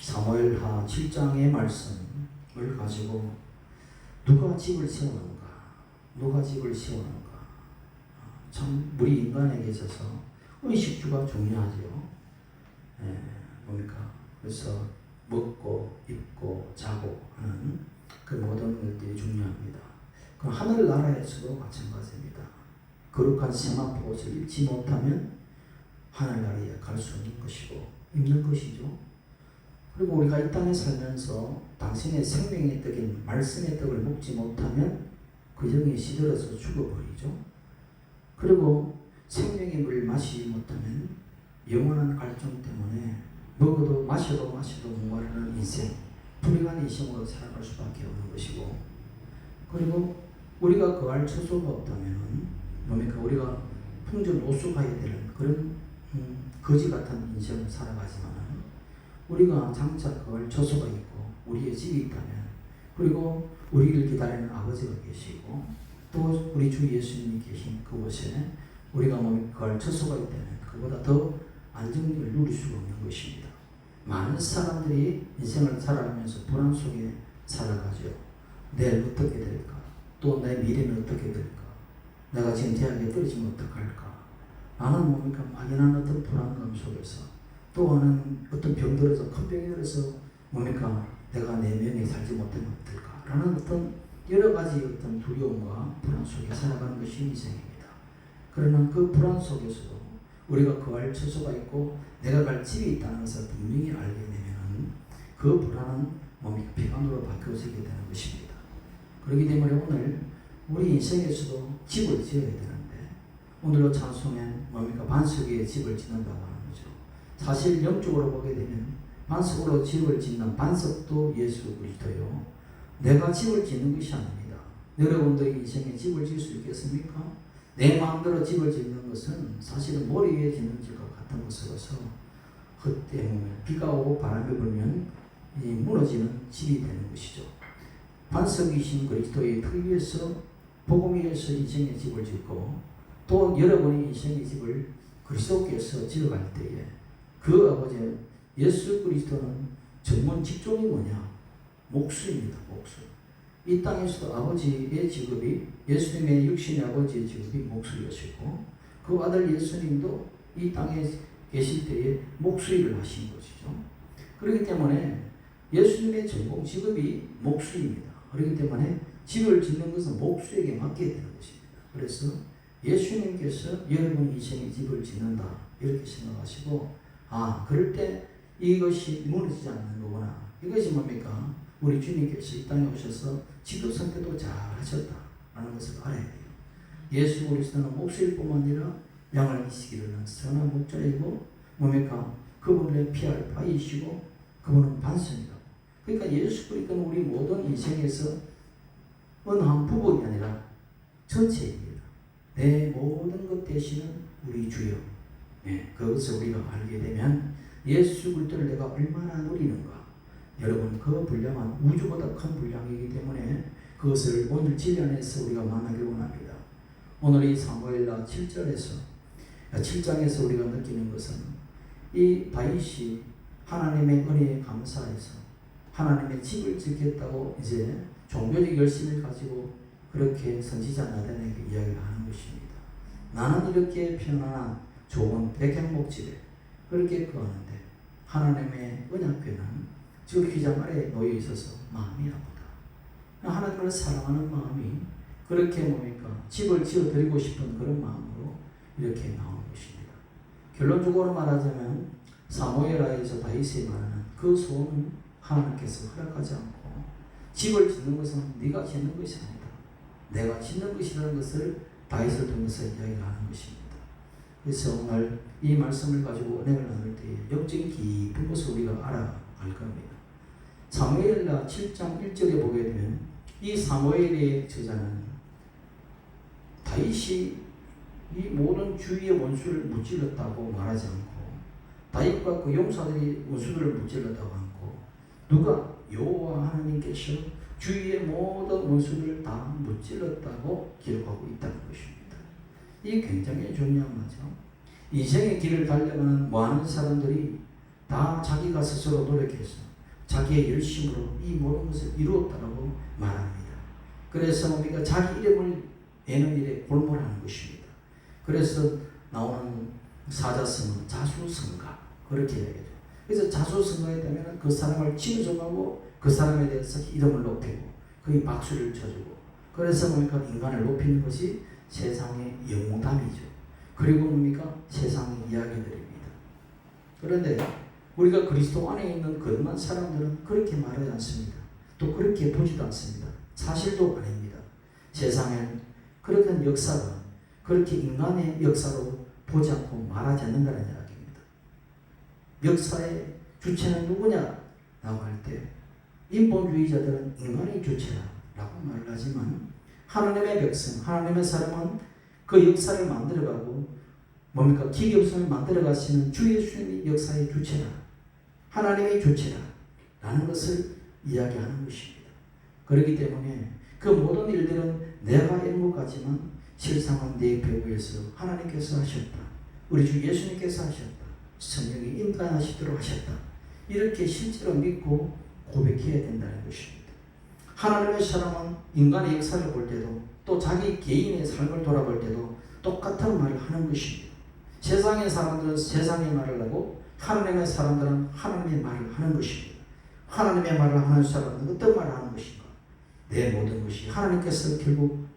사무엘하 7장의 말씀을 가지고 누가 집을 세우는가? 누가 집을 세우는가? 참 우리 인간에게 있어서 의식주가 중요하죠. 뭡니까? 그래서 먹고 입고 자고 하는 그 모든 것들이 중요합니다. 그 하늘나라에서도 마찬가지입니다. 거룩한 세마포옷을 입지 못하면 하늘나라에 갈 수 없는 것이고 입는 것이죠. 그리고 우리가 이 땅에 살면서 당신의 생명의 떡인 말씀의 떡을 먹지 못하면 그 정에 시들어서 죽어버리죠. 그리고 생명의 물을 마시지 못하면 영원한 갈증 때문에 먹어도 마셔도 목마르는 인생, 불행한 인생으로 살아갈 수밖에 없는 것이고, 그리고 우리가 거할 처소가 없다면 뭡니까? 우리가 풍전오수가야 되는 그런 거지 같은 인생을 살아가지만 우리가 장차 거할 처소가 있고 우리의 집이 있다면, 그리고 우리를 기다리는 아버지가 계시고 또 우리 주 예수님이 계신 그곳에 우리가 거할 처소가 있다면 그보다 더 안정을 누릴 수가 없는 것입니다. 많은 사람들이 인생을 살아가면서 불안 속에 살아가죠. 내일 어떻게 될까? 또 내 미래는 어떻게 될까? 내가 지금 대학에 떨어지면 어떡할까? 나는 뭡니까? 막연한 어떤 불안감 속에서, 또는 어떤 병들어서 큰 병이 들어서 뭡니까? 내가 내면에 살지 못하면 어떨까? 라는 어떤 여러 가지 어떤 두려움과 불안 속에 살아가는 것이 인생입니다. 그러나 그 불안 속에서도 우리가 거할 처소가 있고 내가 갈 집이 있다는 것을 분명히 알게 되면 그 불안은 뭡니까?平안으로 바뀌어지게 되는 것입니다. 그렇기 때문에 오늘 우리 인생에서도 집을 지어야 되는데, 오늘로 찬송엔 뭡니까? 반석 위에 집을 짓는다고 하는 거죠. 사실 영적으로 보게 되면 반석으로 집을 짓는 반석도 예수 그리스도요. 내가 집을 짓는 것이 아닙니다. 여러분들의 인생에 집을 지을 수 있겠습니까? 내 마음대로 집을 짓는 것은 사실은 머리 위에 짓는 집과 같은 것으로서 헛되면 비가 오고 바람이 불면 이 무너지는 집이 되는 것이죠. 반석이신 그리스도의 터 위에서 복음 위에서 인생의 집을 짓고, 또 여러분의 인생의 집을 그리스도께서 지어갈 때에 그 아버지 예수 그리스도는 전문 직종이 뭐냐? 목수입니다. 목수. 이 땅에서도 아버지의 직업이, 예수님의 육신의 아버지의 직업이 목수였고, 그 아들 예수님도 이 땅에 계실 때에 목수 일을 하신 것이죠. 그렇기 때문에 예수님의 전공 직업이 목수입니다. 그렇기 때문에 집을 짓는 것은 목수에게 맡게 되는 것입니다. 그래서 예수님께서 여러분 인생의 집을 짓는다 이렇게 생각하시고, 그럴 때 이것이 무너지지 않는 거구나. 이것이 뭡니까? 우리 주님께서 이 땅에 오셔서 지도 선택도 잘 하셨다라는 것을 알아야 돼요. 예수 그리스도는 목수일 뿐만 아니라 양을 지키려는 선한 목자이고, 뭡니까? 그분을 피할 바이시고 그분은 반석이라고. 그러니까 예수 그리스도는 우리 모든 인생에서 어느 한 부분이 아니라 전체입니다. 내 모든 것 되시는 우리 주여. 그것을 우리가 알게 되면 예수 그리스도를 내가 얼마나 누리는가. 여러분, 그 분량은 우주보다 큰 분량이기 때문에 그것을 오늘 진리 안에서 우리가 만나길 원합니다. 오늘 이 사무엘하 7장에서 우리가 느끼는 것은 이 다윗이 하나님의 은혜에 감사해서 하나님의 집을 짓겠다고 이제 종교적 열심을 가지고 그렇게 선지자 나단에게 이야기를 하는 것입니다. 나는 이렇게 편안한 좋은 백향목집에 그렇게 거하는데 하나님의 언약궤는 저 휘장 아래에 놓여 있어서 마음이 아프다. 하나님을 사랑하는 마음이 그렇게 뭡니까? 집을 지어드리고 싶은 그런 마음으로 이렇게 나오는 것입니다. 결론적으로 말하자면 사무엘하에서 다윗이 말하는 그 소원은 하나님께서 허락하지 않고, 집을 짓는 것은 네가 짓는 것이 아니다, 내가 짓는 것이라는 것을 다윗을 통해서 이야기를 하는 것입니다. 그래서 오늘 이 말씀을 가지고 은혜를 나눌 때에 영적인 깊은 것을 우리가 알아갈 겁니다. 사무엘하 7장 1절에 보게 되면 이 사무엘의 저자는 다윗이 이 모든 주위의 원수를 무찔렀다고 말하지 않고, 다윗과 그 용사들이 원수들을 무찔렀다고 않고, 누가? 여호와 하나님께서 주위의 모든 원수들을 다 무찔렀다고 기록하고 있다는 것입니다. 이게 굉장히 중요한 거죠. 인생의 길을 달려가는 많은 사람들이 다 자기가 스스로 노력해서 자기의 열심으로 이 모든 것을 이루었다고 말합니다. 그래서 뭡니까? 자기 이름을 내는 일에 골몰하는 것입니다. 그래서 나오는 사자성은 자수성가 그렇게 얘기하죠. 그래서 자수성가에 되면 그 사람을 칭송하고 그 사람에 대해서 이름을 높이고 그의 박수를 쳐주고 그래서 뭡니까? 인간을 높이는 것이 세상의 영웅담이죠. 그리고 뭡니까? 세상의 이야기들입니다. 그런데 우리가 그리스도 안에 있는 거듭난 사람들은 그렇게 말하지 않습니다. 또 그렇게 보지도 않습니다. 사실도 아닙니다. 세상엔 그런 역사가 그렇게 인간의 역사로 보지 않고 말하지 않는다는 이야기입니다. 역사의 주체는 누구냐? 라고 할 때 인본주의자들은 인간의 주체라고 말을 하지만 하나님의 백성, 하나님의 사람은 그 역사를 만들어가고 뭡니까? 기계없음을 만들어가시는 주 예수님이 역사의 주체라, 하나님의 주체라 라는 것을 이야기하는 것입니다. 그렇기 때문에 그 모든 일들은 내가 이런 것 같지만 실상은 내 배후에서 하나님께서 하셨다. 우리 주 예수님께서 하셨다. 성령이 임관하시도록 하셨다. 이렇게 실제로 믿고 고백해야 된다는 것입니다. 하나님의 사람은 인간의 역사를 볼 때도 또 자기 개인의 삶을 돌아볼 때도 똑같은 말을 하는 것입니다. 세상의 사람들은 세상의 말을 하고 하나님의 사람들은 하나님의 말을 하는 것입니다. 하나님의 말을 하는 사람은 어떤 말을 하는 것인가? 내 모든 것이 하나님께서 결국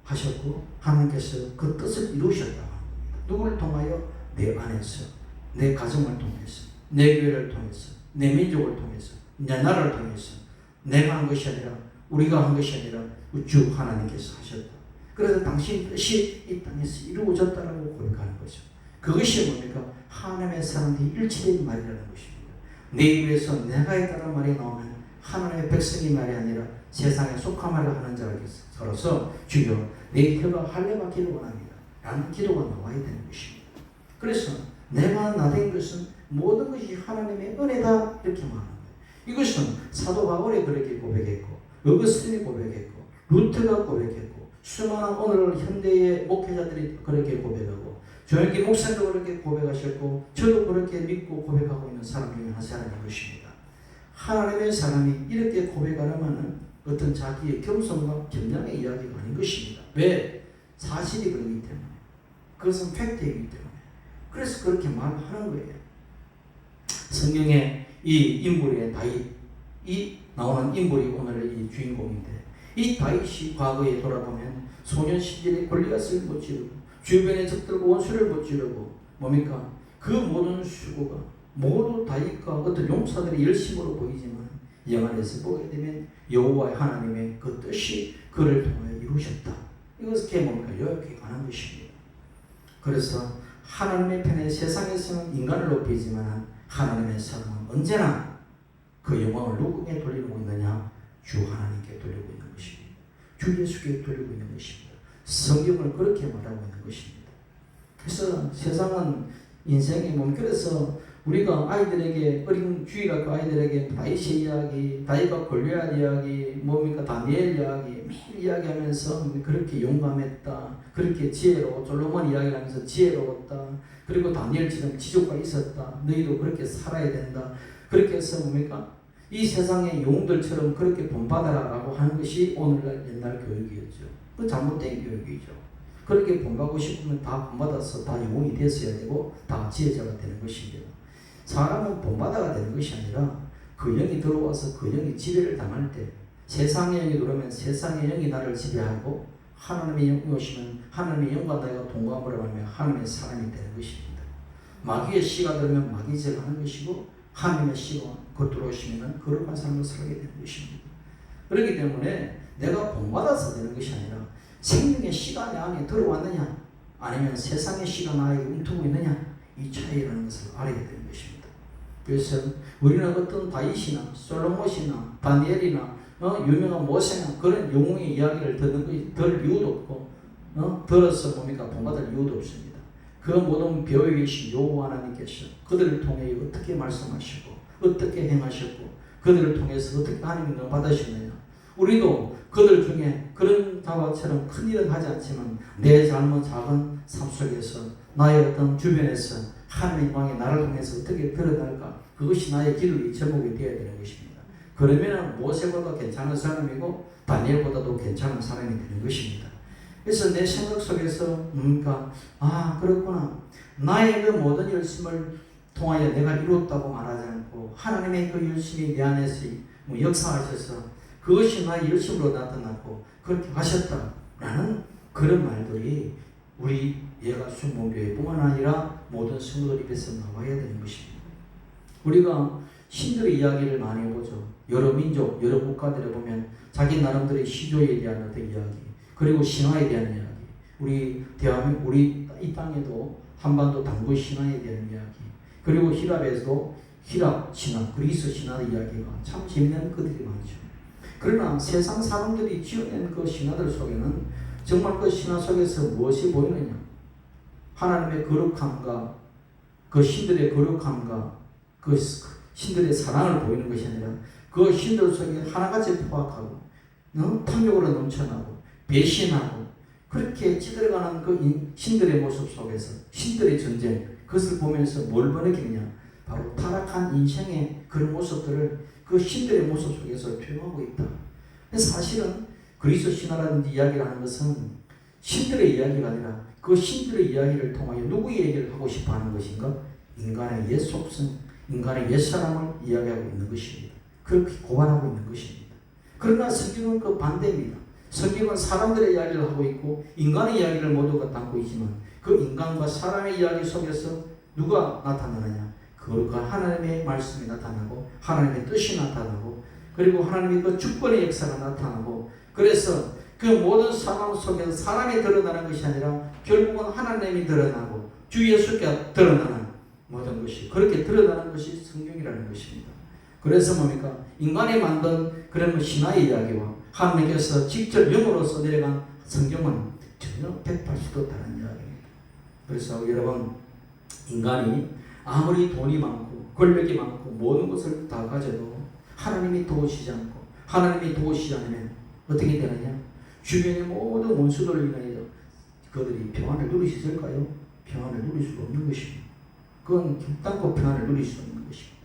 하셨고 하나님께서 그 뜻을 이루셨다고 합니다. 누구를 통하여? 내 안에서, 내 가정을 통해서, 내 교회를 통해서, 내 민족을 통해서, 내 나라를 통해서 내가 한 것이 아니라 우리가 한 것이 아니라 주 하나님께서 하셨다. 그래서 당신 뜻이 이 땅에서 이루어졌다라고 고백하는 거죠. 그것이 뭡니까? 하나님의 사람들이 일치된 말이라는 것입니다. 내 입에서 내가 했다는 말이 나오면 하나님의 백성의 말이 아니라 세상에 속한 말을 하는 자로서 주여 내 혀가 할례받기를 원합니다 라는 기도가 나와야 되는 것입니다. 그래서 내가 나된 것은 모든 것이 하나님의 은혜다 이렇게 말하는 거예요. 이것은 사도 바울이 그렇게 고백했고 어거스틴이 고백했고 루터가 고백했고 수많은 오늘 현대의 목회자들이 그렇게 고백하고 조영기 목사도 그렇게 고백하셨고 저도 그렇게 믿고 고백하고 있는 사람 중에 한 사람인 것입니다. 하나님의 사람이 이렇게 고백하려면 어떤 자기의 겸손과 겸양의 이야기가 아닌 것입니다. 왜? 사실이 그렇기 때문에. 그것은 팩트이기 때문에. 그래서 그렇게 말하는 거예요. 성경에 이 인물의 다윗, 이 나오는 인물이 오늘 이 주인공인데 이 다윗이 과거에 돌아보면 소년 시절에 골리앗을 못 지르고 주변의 적들과 원수를 못 지르고 뭡니까? 그 모든 수고가 모두 다윗과 어떤 용사들의 열심으로 보이지만 영안에서 보게 되면 여호와 하나님의 그 뜻이 그를 통하여 이루셨다. 이것이 뭡니까? 요약해 가는 것입니다. 그래서 하나님의 편에 세상에서는 인간을 높이지만 하나님의 사람은 언제나 그 영광을 누구에게 돌리고 있느냐? 주 하나님께 돌리고 있는 것입니다. 주 예수께 돌리고 있는 것입니다. 성경을 그렇게 말하고 있는 것입니다. 그래서 세상은 인생이 그래서 우리가 아이들에게 어린 주일학교 아이들에게 다윗의 이야기, 다윗과 골리앗 이야기, 뭡니까 다니엘 이야기 매일 이야기하면서 그렇게 용감했다, 그렇게 지혜로워 솔로몬 이야기하면서 지혜로웠다, 그리고 다니엘처럼 지조가 있었다, 너희도 그렇게 살아야 된다. 그렇게 해서 뭡니까 이 세상의 영웅들처럼 그렇게 본받아라라고 하는 것이 오늘날 옛날 교육이었죠. 그 잘못된 교육이죠. 그렇게 본받고 싶으면 다 본받아서 다 영웅이 됐어야 되고 다 지혜자가 되는 것입니다. 사람은 본받아가 되는 것이 아니라 그 영이 들어와서 그 영이 지배를 당할 때 세상의 영이 들어오면 세상의 영이 나를 지배하고 하나님의 영이 오시면 하나님의 영과 내가 동감을 하면 하나님의 사람이 되는 것입니다. 마귀의 씨가 들면 마귀 죄가 하는 것이고 하나님의 씨가 곧 들어오시면 거룩한 삶을 살게 되는 것입니다. 그렇기 때문에 내가 본받아서 되는 것이 아니라 생명의 씨가 내 안에 들어왔느냐 아니면 세상의 씨가 나에게 움트고 있느냐 이 차이라는 것을 알아야 되는 것입니다. 그래서 우리는 어떤 다윗이나 솔로몬이나 다니엘이나 유명한 모세나 그런 영웅의 이야기를 들을 이유도 없고 들어서 뭡니까 본받을 이유도 없습니다. 그 모든 배후에 계신 여호와 하나님께서 그들을 통해 어떻게 말씀하시고 어떻게 행하셨고 그들을 통해서 어떻게 하나님을 응받으셨느냐. 우리도 그들 중에 그런 자와처럼 큰 일은 하지 않지만 내 삶은 작은 삶 속에서 나의 어떤 주변에서 하나님 왕의 나를 통해서 어떻게 드러날까 그것이 나의 기도의 제목이 되어야 되는 것입니다. 그러면 모세보다 괜찮은 사람이고 다니엘보다도 괜찮은 사람이 되는 것입니다. 그래서 내 생각 속에서 그렇구나. 나의 그 모든 열심을 통하여 내가 이뤘다고 말하지 않고 하나님의 그 열심이 내 안에서 역사하셔서 그것이 나의 열심으로 나타났고 그렇게 하셨다라는 그런 말들이 우리 예가순복음교회뿐만 아니라 모든 성도들 입에서 나와야 되는 것입니다. 우리가 신들의 이야기를 많이 보죠. 여러 민족, 여러 국가들에 보면 자기 나름대로의 시조에 대한 어떤 이야기, 그리고 신화에 대한 이야기, 우리 대한민국, 우리 이 땅에도 한반도 당군 신화에 대한 이야기, 그리고 히랍에서도 히랍 신화, 그리스 신화의 이야기가 참 재미있는 것들이 많죠. 그러나 세상 사람들이 지어낸 그 신화들 속에는 정말 그 신화 속에서 무엇이 보이느냐? 하나님의 거룩함과 그 신들의 거룩함과 그 신들의 사랑을 보이는 것이 아니라 그 신들 속에 하나같이 포악하고 탐욕으로 넘쳐나고 배신하고 그렇게 찌들어가는 그 신들의 모습 속에서 신들의 전쟁, 그것을 보면서 뭘 번역했냐? 바로 타락한 인생의 그런 모습들을 그 신들의 모습 속에서 표현하고 있다. 사실은 그리스 신화라든지 이야기를 하는 것은 신들의 이야기가 아니라 그 신들의 이야기를 통하여 누구의 얘기를 하고 싶어 하는 것인가? 인간의 옛 속성, 인간의 옛 사람을 이야기하고 있는 것입니다. 그렇게 고발하고 있는 것입니다. 그러나 성경은 그 반대입니다. 성경은 사람들의 이야기를 하고 있고 인간의 이야기를 모두가 담고 있지만 그 인간과 사람의 이야기 속에서 누가 나타나느냐? 거룩한 하나님의 말씀이 나타나고 하나님의 뜻이 나타나고 그리고 하나님의 그 주권의 역사가 나타나고 그래서 그 모든 상황 속에서 사람이 드러나는 것이 아니라 결국은 하나님이 드러나고 주 예수께서 드러나는 모든 것이 그렇게 드러나는 것이 성경이라는 것입니다. 그래서 뭡니까? 인간이 만든 그런 신화의 이야기와 하나님께서 직접 영으로서 내려간 성경은 전혀 180도 다른 이야기입니다. 그래서 여러분, 인간이 아무리 돈이 많고 권력이 많고 모든 것을 다 가져도 하나님이 도우시지 않고 하나님이 도우시지 않으면 어떻게 되느냐? 주변의 모든 원수들을 인하여 그들이 평안을 누릴 수 있을까요? 평안을 누릴 수가 없는 것입니다. 그건 결단코 평안을 누릴 수 없는 것입니다.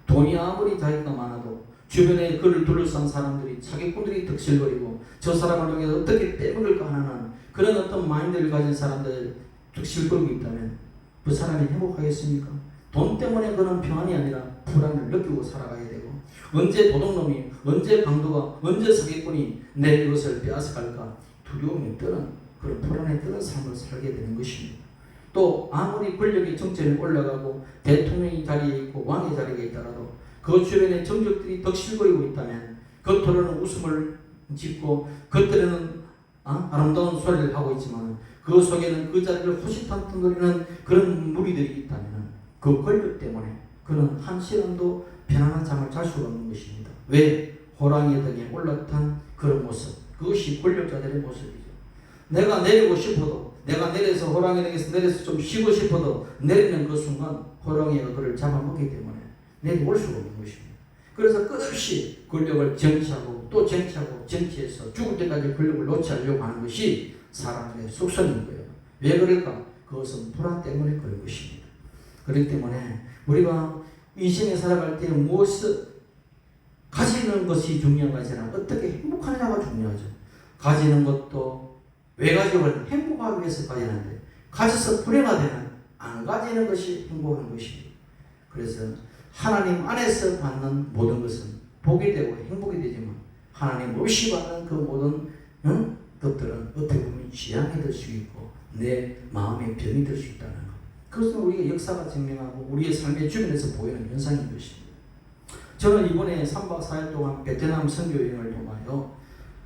돈이 아무리 자기가 많아도 주변에 그를 둘러싼 사람들이 자기꾼들이 득실거리고 저 사람을 통해서 어떻게 빼먹을까 하는 그런 어떤 마인드를 가진 사람들 득실거리고 있다면 그 사람이 행복하겠습니까? 돈 때문에 그는 평안이 아니라 불안을 느끼고 살아가야 되고 언제 도둑놈이 언제 강도가 언제 사기꾼이 내 이것을 빼앗아갈까 두려움에 떠는 그런 불안에 떠는 삶을 살게 되는 것입니다. 또 아무리 권력이 정점에 올라가고 대통령이 자리에 있고 왕의 자리에 있더라도 그 주변에 정적들이 덕실거리고 있다면 겉으로는 웃음을 짓고 겉으로는 아름다운 소리를 하고 있지만 그 속에는 그 자리를 호시탐탐 노리는 그런 무리들이 있다면 그 권력 때문에 그는 한시간도 편안한 잠을 잘 수가 없는 것입니다. 왜? 호랑이 등에 올라탄 그런 모습, 그것이 권력자들의 모습이죠. 내가 내리고 싶어도 내가 내려서 호랑이 등에서 내려서 좀 쉬고 싶어도 내리는 그 순간 호랑이가 그를 잡아먹기 때문에 내려올 수가 없는 것입니다. 그래서 끝없이 권력을 정치하고 또 정치하고 정치해서 죽을 때까지 권력을 놓지 않으려고 하는 것이 사람의 속성인 거예요. 왜 그럴까? 그것은 불안 때문에 그런 것입니다. 그렇기 때문에 우리가 인생에 살아갈 때 무엇을 가지는 것이 중요한 것이 아니라 어떻게 행복하느냐가 중요하죠. 가지는 것도 왜 가지고 행복하기 위해서 가지는데 가져서 불행가 되면 안 가지는 것이 행복한 것입니다. 그래서 하나님 안에서 받는 모든 것은 복이 되고 행복이 되지만 하나님 없이 받는 그 모든 것들은 어떻게 보면 지향이 될 수 있고 내 마음의 병이 될 수 있다는 것. 그것은 우리가 역사가 증명하고 우리의 삶의 주변에서 보이는 현상인 것입니다. 저는 이번에 3박 4일 동안 베트남 선교여행을 통하여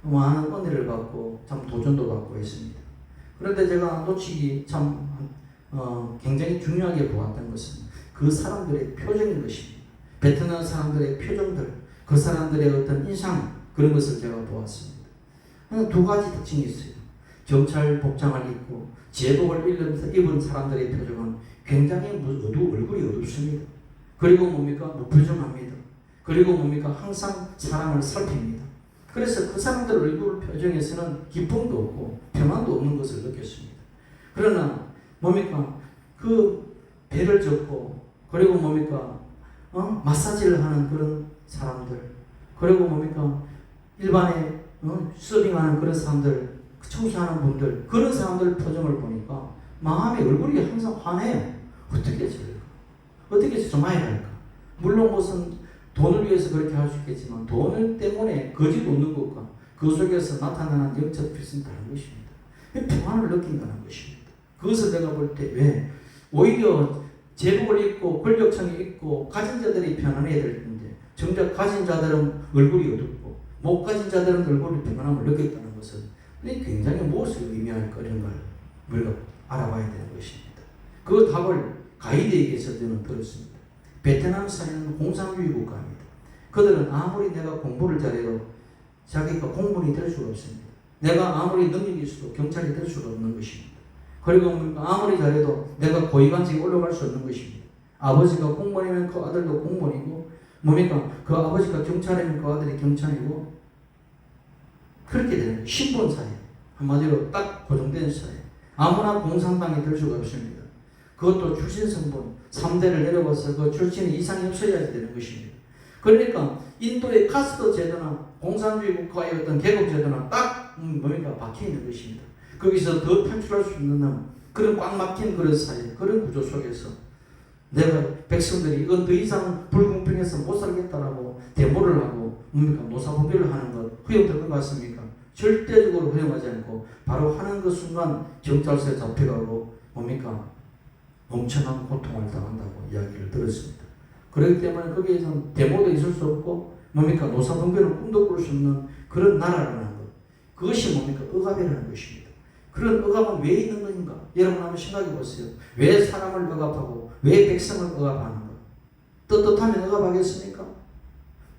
많은 은혜를 받고 참 도전도 받고 했습니다. 그런데 제가 놓치기 참 굉장히 중요하게 보았던 것은 그 사람들의 표정인 것입니다. 베트남 사람들의 표정들, 그 사람들의 어떤 인상 그런 것을 제가 보았습니다. 두 가지 특징이 있어요. 경찰 복장을 입고 제복을 입은 사람들의 표정은 굉장히 얼굴이 어둡습니다. 그리고 뭡니까? 무표정합니다. 그리고 뭡니까? 항상 사람을 살핍니다. 그래서 그 사람들 얼굴 표정에서는 기쁨도 없고 평안도 없는 것을 느꼈습니다. 그러나 뭡니까? 그 배를 젓고 그리고 뭡니까? 마사지를 하는 그런 사람들, 그리고 뭡니까? 일반에 서빙하는 그런 사람들, 청소하는 분들, 그런 사람들 표정을 보니까 마음의 얼굴이 항상 환해요. 어떻게 저럴까? 어떻게 저 많이 할까? 물론 무슨 돈을 위해서 그렇게 할 수 있겠지만 돈을 때문에 거짓 웃는 것과 그 속에서 나타나는 영적 필승이 다른 것입니다. 평안을 느낀다는 것입니다. 그것을 내가 볼 때 왜 오히려 제복을 입고 권력층이 있고 가진 자들이 편안해야 될 텐데 정작 가진 자들은 얼굴이 어둡고 못 가진 자들은 얼굴이 평안함을 느꼈다는 것은 굉장히 무엇을 의미할 거라는 걸 우리가 알아봐야 되는 것입니다. 그 답을 가이드에게서 저는 들었습니다. 베트남 사회는 공산주의 국가입니다. 그들은 아무리 내가 공부를 잘해도 자기가 공무원이 될 수가 없습니다. 내가 아무리 능력이 있어도 경찰이 될 수가 없는 것입니다. 그리고 아무리 잘해도 내가 고위관직에 올라갈 수 없는 것입니다. 아버지가 공무원이면 그 아들도 공무원이고 뭡니까? 그 아버지가 경찰이면 그 아들이 경찰이고 그렇게 되는 거예요. 신분사회. 한마디로 딱 고정된 사회. 아무나 공산당이 될 수가 없습니다. 그것도 출신 성분 3대를 내려와서 그 출신이 이상이 없어야지 되는 것입니다. 그러니까 인도의 카스트 제도나 공산주의 국가의 어떤 계급 제도나 딱 뭡니까? 박혀 있는 것입니다. 거기서 더 탈출할 수 있는 그런 꽉 막힌 그런 사회, 그런 구조 속에서 내가 백성들이 이건 더 이상 불공평해서 못 살겠다라고 데모를 하고 뭡니까? 노사분별을 하는 것 허용될 것 같습니까? 절대적으로 허용하지 않고 바로 하는 그 순간 경찰서에 잡혀가고 뭡니까? 엄청난 고통을 당한다고 이야기를 들었습니다. 그렇기 때문에 거기에서는 데모도 있을 수 없고 뭡니까? 노사분별은 꿈도 꿀 수 없는 그런 나라라는 것. 그것이 뭡니까? 억압이라는 것입니다. 그런 억압은 왜 있는 것인가? 여러분 한번 생각해 보세요. 왜 사람을 억압하고 왜 백성을 억압하는 것? 떳떳하면 억압하겠습니까?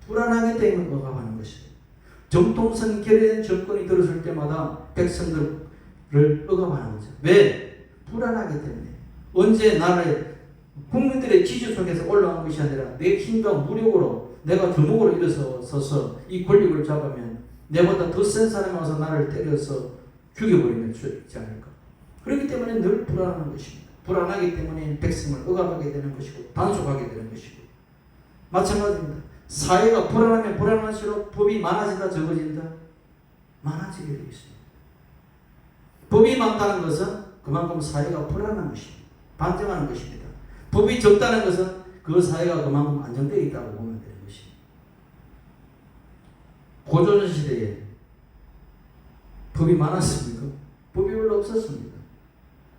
불안하기 때문에 억압하는 것이에요. 정통성이 결여된 정권이 들어설 때마다 백성들을 억압하는 거죠. 왜? 불안하기 때문에. 언제 나라의 국민들의 지지 속에서 올라온 것이 아니라 내 힘과 무력으로 내가 주먹으로 일어서서 이 권력을 잡으면 내보다 더 센 사람이 와서 나를 때려서 죽여버리면 있지 않을까. 그렇기 때문에 늘 불안한 것입니다. 불안하기 때문에 백성을 억압하게 되는 것이고 단속하게 되는 것이고 마찬가지입니다. 사회가 불안하면 불안할수록 법이 많아진다 적어진다? 많아지게 되어 있습니다. 법이 많다는 것은 그만큼 사회가 불안한 것입니다. 반증하는 것입니다. 법이 적다는 것은 그 사회가 그만큼 안정되어 있다고 보면 되는 것입니다. 고조선시대에 법이 많았습니까? 법이 별로 없었습니다.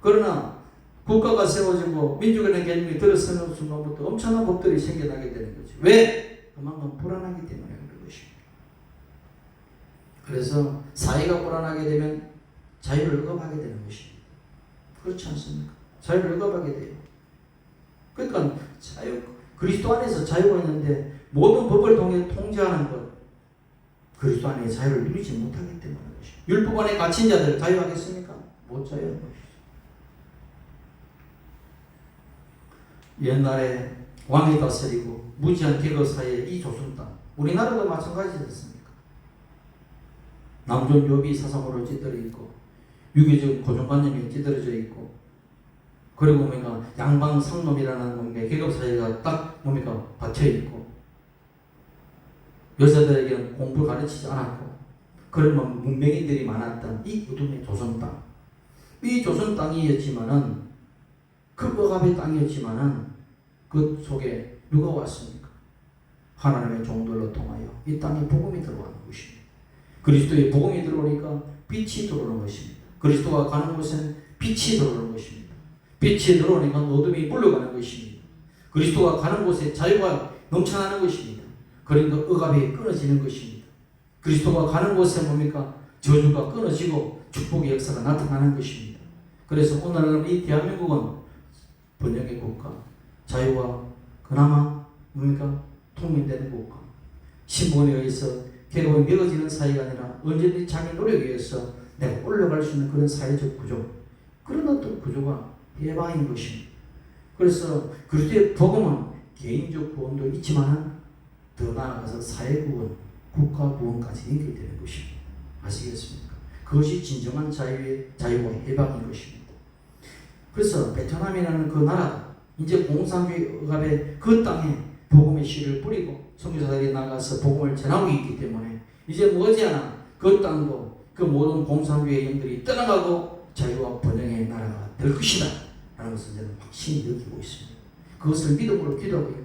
그러나 국가가 세워지고 민주주의 개념이 들어서는 순간부터 엄청난 법들이 생겨나게 되는 거죠. 왜? 그만큼 불안하기 때문에 그런 것입니다. 그래서 사회가 불안하게 되면 자유를 억압하게 되는 것입니다. 그렇지 않습니까? 자유를 억압하게 돼요. 그러니까 그리스도 안에서 자유가 있는데 모든 법을 통해 통제하는 것, 그리스도 안에 자유를 누리지 못하기 때문에 것입니다. 율법 안에 갇힌 자들 자유하겠습니까? 못 자유하는 것이죠. 옛날에 왕이 다스리고 무지한 계급 사이에 이 조선 땅, 우리나라도 마찬가지였습니까? 남존 요비 사상으로 찌들어 있고 유교적 고정관념이 찌들어져 있고 그리고 뭡니까 양방 상놈이라는 뭡니까 계급 사회가 딱 뭡니까 받쳐 있고 여자들에게는 공부 가르치지 않았고 그런 문명인들이 많았던 이 어둠의 조선 땅, 이 조선 땅이었지만은 그 억압의 땅이었지만은 그 속에 누가 왔습니까? 하나님의 종들로 통하여 이 땅에 복음이 들어가는 것입니다. 그리스도의 복음이 들어오니까 빛이 들어오는 것입니다. 그리스도가 가는 곳에는 빛이 들어오는 것입니다. 빛이 들어오니까 어둠이 물러가는 것입니다. 그리스도가 가는 곳에 자유가 넘쳐나는 것입니다. 그러니까 억압이 끊어지는 것입니다. 그리스도가 가는 곳에 뭡니까? 저주가 끊어지고 축복의 역사가 나타나는 것입니다. 그래서 오늘날 이 대한민국은 번영의 국가, 자유가 그나마 뭡니까? 통일되는 국가, 신분에 의해서 계급이 매어지는 사회가 아니라 언제든지 자기 노력에 의해서 내가 올라갈 수 있는 그런 사회적 구조, 그런 어떤 구조가 해방인 것입니다. 그래서 그리스도의 복음은 개인적 구원도 있지만은 더 나아가서 사회 구원, 국가 구원까지 연결되는 것입니다. 아시겠습니까? 그것이 진정한 자유와 해방인 것입니다. 그래서 베트남이라는 그 나라, 이제 공산주의 억압의 그 땅에 복음의 씨를 뿌리고 선교사들이 나가서 복음을 전하고 있기 때문에 이제 머지않아 그 땅도 그 모든 공산주의 영들이 떠나가고 자유와 번영의 나라가 될 것이다 라는 것을 저는 확신히 느끼고 있습니다. 그것을 믿음으로 기도하고 있고,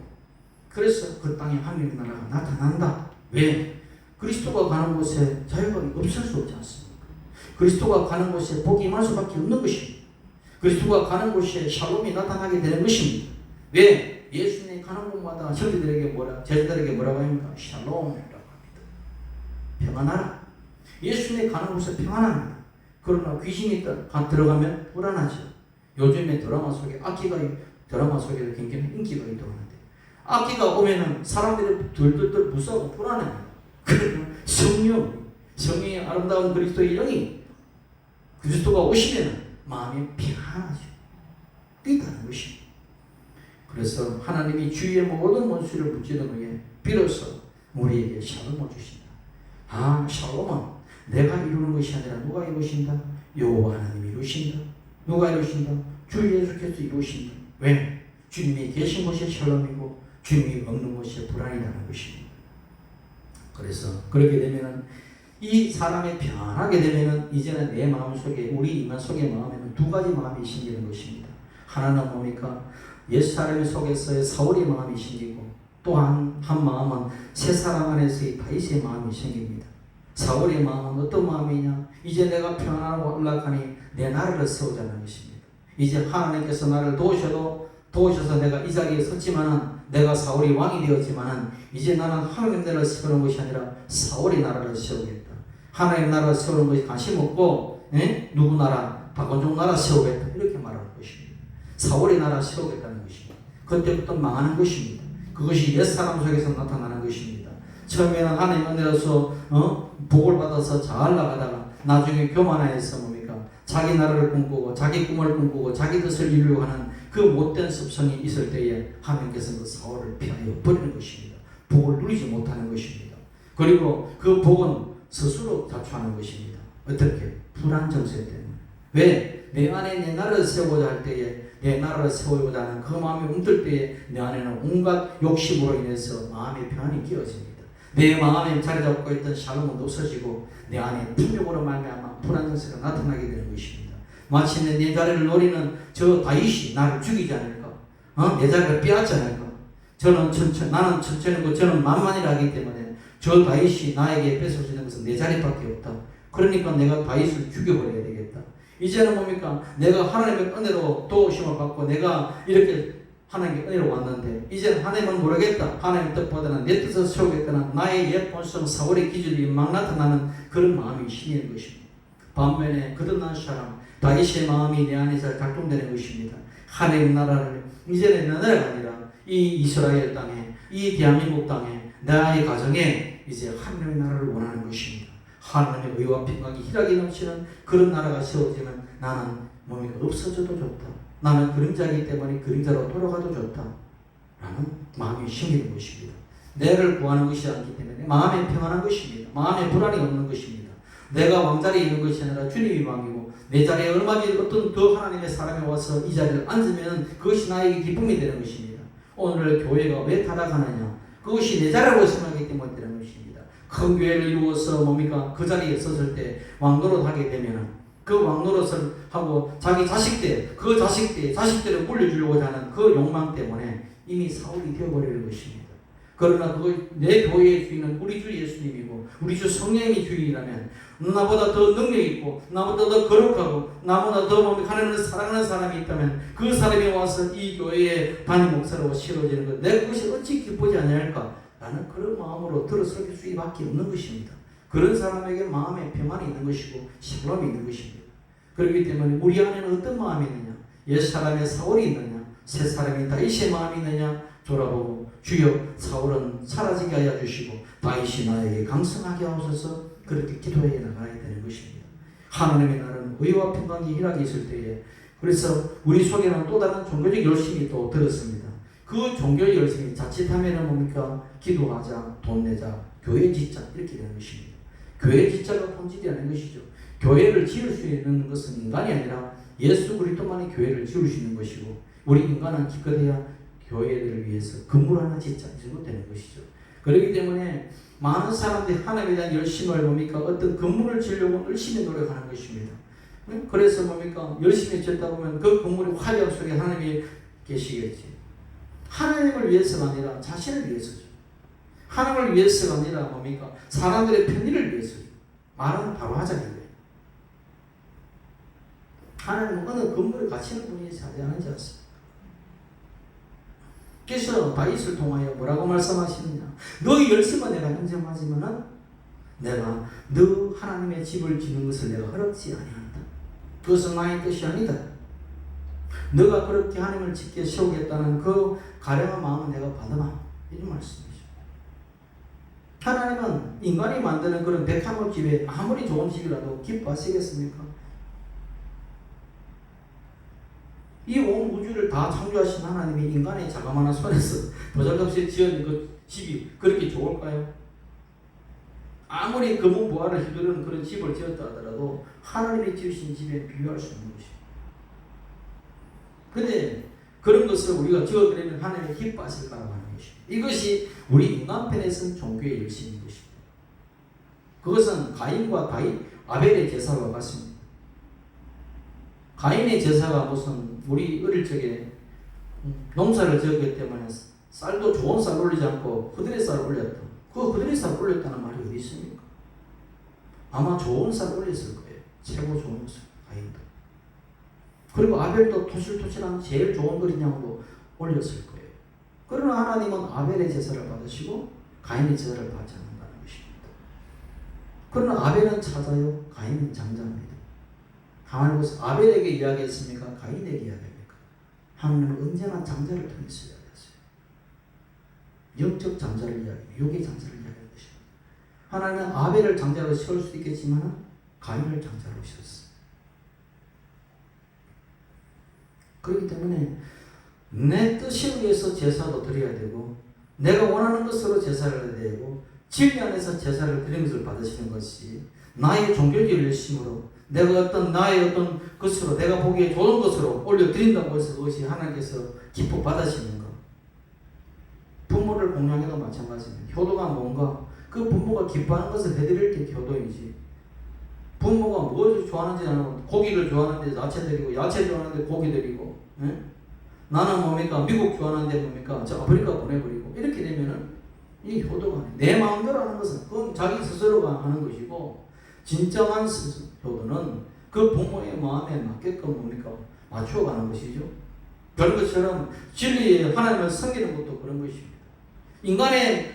그래서 그 땅에 하나님의 나라가 나타난다. 왜? 그리스도가 가는 곳에 자유가 없을 수 없지 않습니까? 그리스도가 가는 곳에 복이 임할 수밖에 없는 것입니다. 그리스도가 가는 곳에 샬롬이 나타나게 되는 것입니다. 왜? 예수님이 가는 곳마다 형제들에게 제자들에게 뭐라고 합니까? 샬롬이라고 합니다. 평안하라. 예수님이 가는 곳에 평안합니다. 그러나 귀신이 들어가면 불안하죠. 요즘에 드라마 속에 드라마 속에도 굉장히 인기가 있다고 하는데, 악기가 오면은 사람들이 들들들 무서워하고 불안해요. 그러나 성령의 아름다운 그리스도의 영이 그리스도가 오시면 마음이 평안하죠. 있다는 것입니다. 그래서 하나님이 주위의 모든 원수를 무찌른 후에 비로소 우리에게 샬롬을 주신다. 샬롬은 내가 이루는 것이 아니라 누가 이루신다? 여호와 하나님이 이루신다. 누가 이루신다? 주 예수께서 이루신다. 왜? 주님이 계신 곳이 샬롬이고 주님이 없는 곳이 불안이라는 것입니다. 그래서 그렇게 되면은 이 사람이 평안하게 되면은 이제는 내 마음속에, 우리 인간 속의 마음에는 두 가지 마음이 생기는 것입니다. 하나는 뭡니까? 옛사람 속에서의 사울의 마음이 생기고, 또한 한 마음은 새 사람 안에서의 다윗의 마음이 생깁니다. 사울의 마음은 어떤 마음이냐? 이제 내가 평안하고 올라가니 내 나라를 세우자는 것입니다. 이제 하나님께서 나를 도우셔서 내가 이 자리에 섰지만은, 내가 사울이 왕이 되었지만은 이제 나는 하나님 나라를 세우는 것이 아니라 사울의 나라를 세우겠다. 하나님 나라를 세우는 것이 관심 없고 누구 나라? 박원종 나라 세우겠다. 이렇게 말하는 것입니다. 사울의 나라 세우겠다는 것입니다. 그때부터 망하는 것입니다. 그것이 옛사람 속에서 나타나는 것입니다. 처음에는 하나님 은혜로서 복을 받아서 잘 나가다가 나중에 교만해서 뭡니까? 자기 나라를 꿈꾸고 자기 꿈을 꿈꾸고 자기 뜻을 이루려고 하는 그 못된 습성이 있을 때에 하나님께서 그 사울을 피하여 버리는 것입니다. 복을 누리지 못하는 것입니다. 그리고 그 복은 스스로 자초하는 것입니다. 어떻게? 불안 정세 때문에. 왜? 내 안에 내 나라를 세우고자 할 때에, 내 나라를 세우고자 하는 그 마음이 움들 때에 내 안에는 온갖 욕심으로 인해서 마음의 평안이 끼어집니다. 내 마음에 자리 잡고 있던 샬롬은 없어지고 내 안에 탐욕으로 말미암아 불안 정세가 나타나게 되는 것입니다. 마침내 내 자리를 노리는 저 다윗이 나를 죽이지 않을까? 내 자리를 빼앗지 않을까? 나는 천천히고 저는 만만이라 하기 때문에 저 다윗이 나에게 뺏을 수 있는 것은 내 자리밖에 없다. 그러니까 내가 다윗을 죽여버려야 되겠다. 이제는 뭡니까? 내가 하나님의 은혜로 도우심을 받고 내가 이렇게 하나님의 은혜로 왔는데, 이제는 하나님은 모르겠다. 하나님의 뜻보다는 내 뜻을 세우겠다는 나의 옛 본성 사울의 기질이 막 나타나는 그런 마음이 심는 것입니다. 반면에 거듭난 사람 다윗의 마음이 내 안에서 작동되는 것입니다. 하나님의 나라를 이제는 내 나라가 아니라 이 이스라엘 땅에, 이 대한민국 땅에, 나의 가정에 이제 하나님의 나라를 원하는 것입니다. 하나님의 의와 평강이 희락이 넘치는 그런 나라가 세워지면 나는 뭡니까? 없어져도 좋다. 나는 그림자이기 때문에 그림자로 돌아가도 좋다. 라는 마음이 생기는 것입니다. 내를 구하는 것이 아니기 때문에 마음에 평안한 것입니다. 마음에 불안이 없는 것입니다. 내가 왕자리에 있는 것이 아니라 주님이 왕이고, 내 자리에 얼마든지 어떤 더 하나님의 사람이 와서 이 자리를 앉으면 그것이 나에게 기쁨이 되는 것입니다. 오늘 교회가 왜 타락하느냐? 그것이 내 자리라고 생각하기 때문에 되는 것입니다. 큰 교회를 이루어서 뭡니까? 그 자리에 섰을 때 왕노릇 하게 되면 그 왕노릇을 하고 자기 자식들을 물려주려고 하는 그 욕망 때문에 이미 사울이 되어버리는 것입니다. 그러나 내 교회의 주인은 우리 주 예수님이고 우리 주 성령이 주인이라면 나보다 더 능력있고 나보다 더 거룩하고 나보다 더 하나님을 사랑하는 사람이 있다면 그 사람이 와서 이 교회의 담임 목사로 세워지는 것, 내 그것이 어찌 기쁘지 않을까? 라는 그런 마음으로 들어설 수밖에 없는 것입니다. 그런 사람에게 마음에 평안이 있는 것이고 샬롬이 있는 것입니다. 그렇기 때문에 우리 안에는 어떤 마음이 있느냐? 옛 사람의 사울이 있느냐? 새 사람이 다윗의 마음이 있느냐? 돌아보고 주여 사울은 사라지게 하여 주시고 다윗이 나에게 강성하게 하옵소서, 그렇게 기도해 나가야 되는 것입니다. 하나님의 나라는 의와 평강이 희락이 있을 때에, 그래서 우리 속에는 또 다른 종교적 열심이 또 들었습니다. 그 종교적 열심이 자칫하면은 뭡니까? 기도하자, 돈 내자, 교회 짓자 이렇게 되는 것입니다. 교회 짓자가 본질이 아닌 것이죠. 교회를 지을 수 있는 것은 인간이 아니라 예수 그리스도만이 교회를 지을 수 있는 것이고, 우리 인간은 기껏해야 교회들을 위해서 건물 하나 짓자 이 정도 되는 것이죠. 그렇기 때문에 많은 사람들이 하나님에 대한 열심을 뭡니까? 어떤 건물을 지으려고 열심히 노력하는 것입니다. 그래서 뭡니까? 열심히 짓다 보면 그 건물의 화력 속에 하나님이 계시겠지. 하나님을 위해서가 아니라 자신을 위해서죠. 하나님을 위해서가 아니라 뭡니까? 사람들의 편의를 위해서죠. 말은 바로 하자는 거예요. 하나님은 어느 건물에 갇히는 분이 차지하는지 아십니까? 그래서 다윗을 통하여 뭐라고 말씀하시느냐? 너의 열심은 내가 인정하지만은 내가 너 하나님의 집을 짓는 것을 내가 허락지 아니한다. 그것은 나의 뜻이 아니다. 너가 그렇게 하나님을 짓게 세우겠다는 그 가령한 마음은 내가 받아라. 이런 말씀이죠. 하나님은 인간이 만드는 그런 백합목 집에 아무리 좋은 집이라도 기뻐하시겠습니까? 이 온 우주를 다 창조하신 하나님이 인간의 자그마한 손에서 보잘것없이 지은 그 집이 그렇게 좋을까요? 아무리 금은보화를 휘두르는 그런 집을 지었다 하더라도 하나님이 지으신 집에 비교할 수 없는 것이죠. 그런데 그런 것을 우리가 지어드리면 하나님이 기뻐하실까라고 하는 것입니다. 이것이 우리 인간편에서는 종교의 열심인 것입니다. 그것은 가인과 아벨의 제사와 같습니다. 가인의 제사가 무슨 우리 어릴 적에 농사를 지었기 때문에 쌀도 좋은 쌀 올리지 않고 허드렛 쌀을 올렸다. 그 허드렛 쌀을 올렸다는 말이 어디 있습니까? 아마 좋은 쌀을 올렸을 거예요. 최고 좋은 것을 가인도. 그리고 아벨도 토실토실한 제일 좋은 어린양도 올렸을 거예요. 그러나 하나님은 아벨의 제사를 받으시고 가인의 제사를 받지 않는다는 것입니다. 그러나 아벨은 찾아요. 가인은 잠잠합니다. 하나님은 아벨에게 이야기했습니까? 가인에게 이야기합니까? 하나님은 언제나 장자를 통해서 이야기했어요. 영적 장자를 이야기해요. 육의 장자를 이야기하는 것입니다. 하나님은 아벨을 장자로 세울 수 있겠지만 가인을 장자로 세웠어요. 그렇기 때문에 내 뜻에 의해서 제사도 드려야 되고 내가 원하는 것으로 제사를 해야 되고 진리 안에서 제사를 드리는 것을 받으시는 것이 나의 종교적 열심으로 내가 나의 어떤 것으로 내가 보기에 좋은 것으로 올려드린다고 해서 그것이 하나님께서 기뻐 받으시는 것. 부모를 공양해도 마찬가지입니다. 효도가 뭔가 그 부모가 기뻐하는 것을 해드릴 때 효도이지. 부모가 무엇을 좋아하는지 나는 고기를 좋아하는데 야채 드리고 야채 좋아하는데 고기 드리고 나는 뭡니까 미국 좋아하는데 뭡니까 저 아프리카 보내버리고 이렇게 되면은 이 효도가 내 마음대로 하는 것은 그건 자기 스스로가 하는 것이고 진정한 효도는 그 부모의 마음에 맞게끔 뭡니까 맞추어가는 것이죠. 그런 것처럼 진리에 하나님을 섬기는 것도 그런 것입니다. 인간의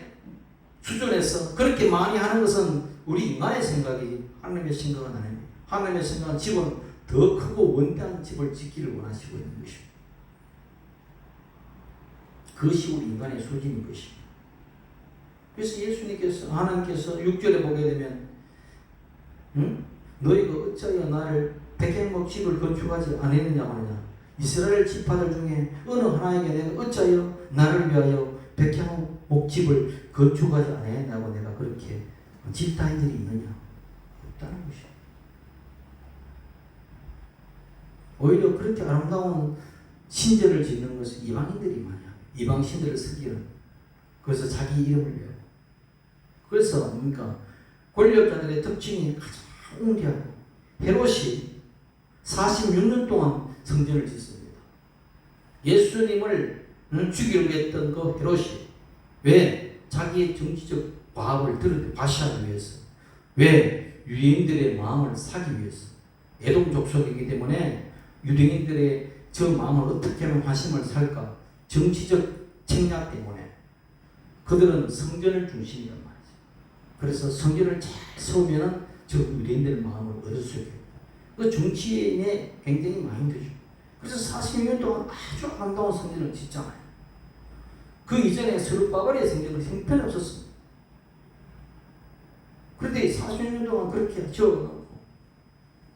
수준에서 그렇게 많이 하는 것은 우리 인간의 생각이지 하나님의 생각은 아닙니다. 하나님의 생각은 집은 더 크고 원대한 집을 짓기를 원하시고 있는 것입니다. 그것이 우리 인간의 수준인 것입니다. 그래서 예수님께서 하나님께서 6절에 보게 되면 너희가 어찌하여 나를 백향목 집을 건축하지 않았느냐고 하느냐. 이스라엘 지파들 중에 어느 하나에게 내가 어찌하여 나를 위하여 백향목 집을 건축하지 않았냐고 내가 그렇게 집단들이 있느냐. 없다는 것이야. 오히려 그렇게 아름다운 신전을 짓는 것은 이방인들이 많아요. 이방 신들을 섬기는. 그래서 자기 이름을 위하여. 그래서 뭡니까? 권력자들의 특징이 가장 웅대하고 헤롯이 46년 동안 성전을 짓습니다. 예수님을 죽이려고 했던 그 헤롯이 왜? 자기의 정치적 과학을 과시하기 위해서. 왜? 유대인들의 마음을 사기 위해서. 에돔 족속이기 때문에 유대인들의 저 마음을 어떻게 하면 화심을 살까? 정치적 책략 때문에 그들은 성전을 중심이란 말이죠. 그래서 성전을 잘 세우면 저 유대인들의 마음을 얻을 수 있게. 그 정치인의 굉장히 많이 되죠. 그래서 40년 동안 아주 아름다운 성전을 짓잖아요. 그 이전에 스룹바벨의 성전은 형편없었습니다. 그런데 40년 동안 그렇게 지어놓고